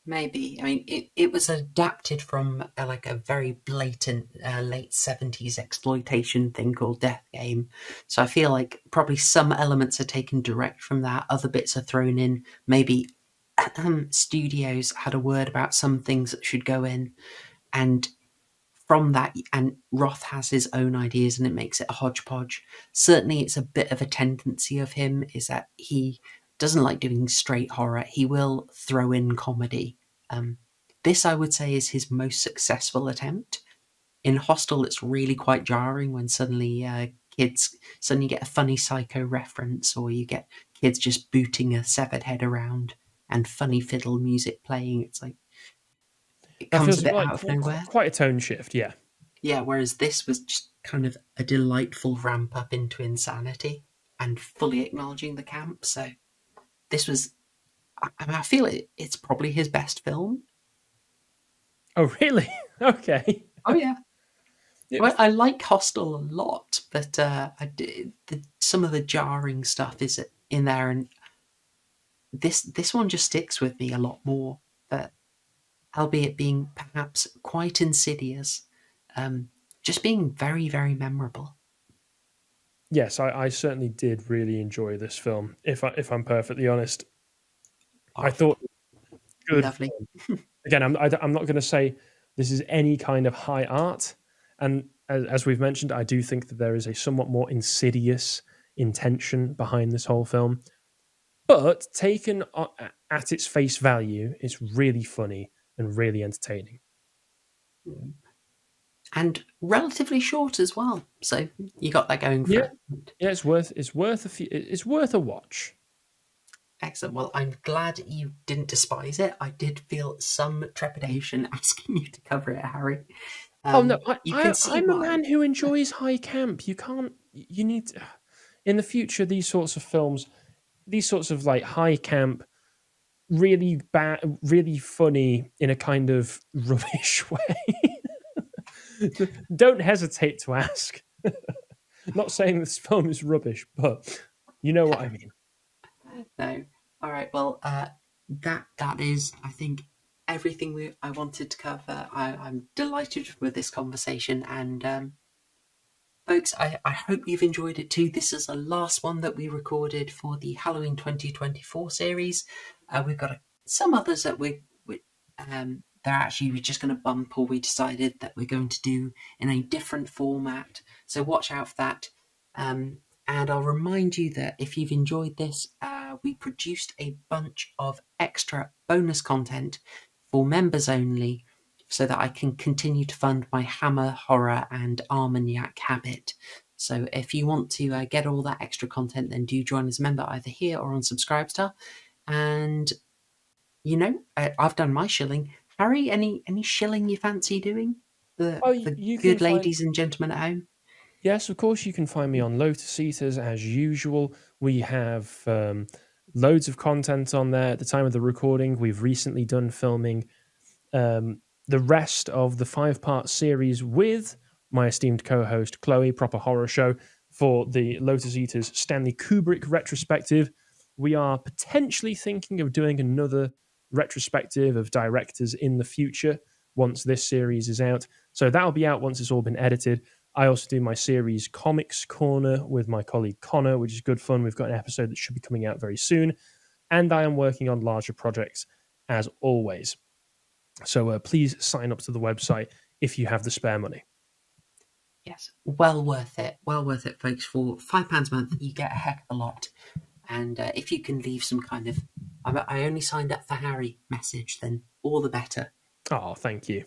Maybe. I mean, it was adapted from like a very blatant late 70s exploitation thing called Death Game. So I feel like probably some elements are taken direct from that. Other bits are thrown in. Maybe studios had a word about some things that should go in. And from that, and Roth has his own ideas and it makes it a hodgepodge. Certainly it's a bit of a tendency of him is that he doesn't like doing straight horror. He will throw in comedy. This, I would say, is his most successful attempt. In Hostel, it's really quite jarring when suddenly kids suddenly get a funny Psycho reference, or you get kids just booting a severed head around and funny fiddle music playing. It's like it comes a bit out of nowhere. Quite a tone shift, yeah. Yeah, whereas this was just kind of a delightful ramp up into insanity and fully acknowledging the camp. So this was, I mean, I feel it's probably his best film. Oh, really? Okay. Oh, yeah. Well, I like Hostel a lot, but some of the jarring stuff is in there, and this one just sticks with me a lot more. But albeit being perhaps quite insidious, just being very, very memorable. Yes, I certainly did really enjoy this film. If I'm perfectly honest, I thought good. Lovely. Again, I'm not going to say this is any kind of high art, and as we've mentioned, I do think that there is a somewhat more insidious intention behind this whole film. But taken at its face value, it's really funny and really entertaining. And relatively short as well, so you got that going for it. Yeah, it's worth a watch. Excellent. Well, I'm glad you didn't despise it. I did feel some trepidation asking you to cover it, Harry. I'm a man who enjoys high camp. You need to, in the future, these sorts of films, these sorts of like high camp, really bad, really funny in a kind of rubbish way. Don't hesitate to ask. Not saying this film is rubbish, but you know what I mean. No. All right. Well, that is, I think, everything I wanted to cover. I'm delighted with this conversation, and folks, I hope you've enjoyed it too. This is the last one that we recorded for the Halloween 2024 series. We've got some others that we're just going to bump, or we decided that we're going to do in a different format. So watch out for that. And I'll remind you that if you've enjoyed this, we produced a bunch of extra bonus content for members only, so that I can continue to fund my Hammer Horror and Armagnac habit. So if you want to get all that extra content, then do join as a member either here or on Subscribestar. And, you know, I've done my shilling. Harry, any shilling you fancy doing? The good ladies and gentlemen at home? Yes, of course, you can find me on Lotus Eaters as usual. We have loads of content on there. At the time of the recording, we've recently done filming the rest of the 5-part series with my esteemed co-host Chloe, Proper Horror Show, for the Lotus Eaters Stanley Kubrick retrospective. We are potentially thinking of doing another retrospective of directors in the future once this series is out. So that'll be out once it's all been edited. I also do my series Comics Corner with my colleague Connor, which is good fun. We've got an episode that should be coming out very soon. And I am working on larger projects as always. So please sign up to the website if you have the spare money. Yes, well worth it. Well worth it, folks. For £5 a month, you get a heck of a lot. And if you can leave some kind of I only signed up for Harry message, then all the better. Oh, thank you.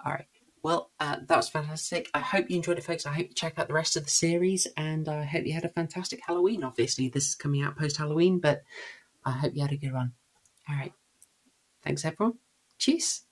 All right. Well, that was fantastic. I hope you enjoyed it, folks. I hope you check out the rest of the series, and I hope you had a fantastic Halloween. Obviously, this is coming out post-Halloween, but I hope you had a good one. All right. Thanks, everyone. Cheers.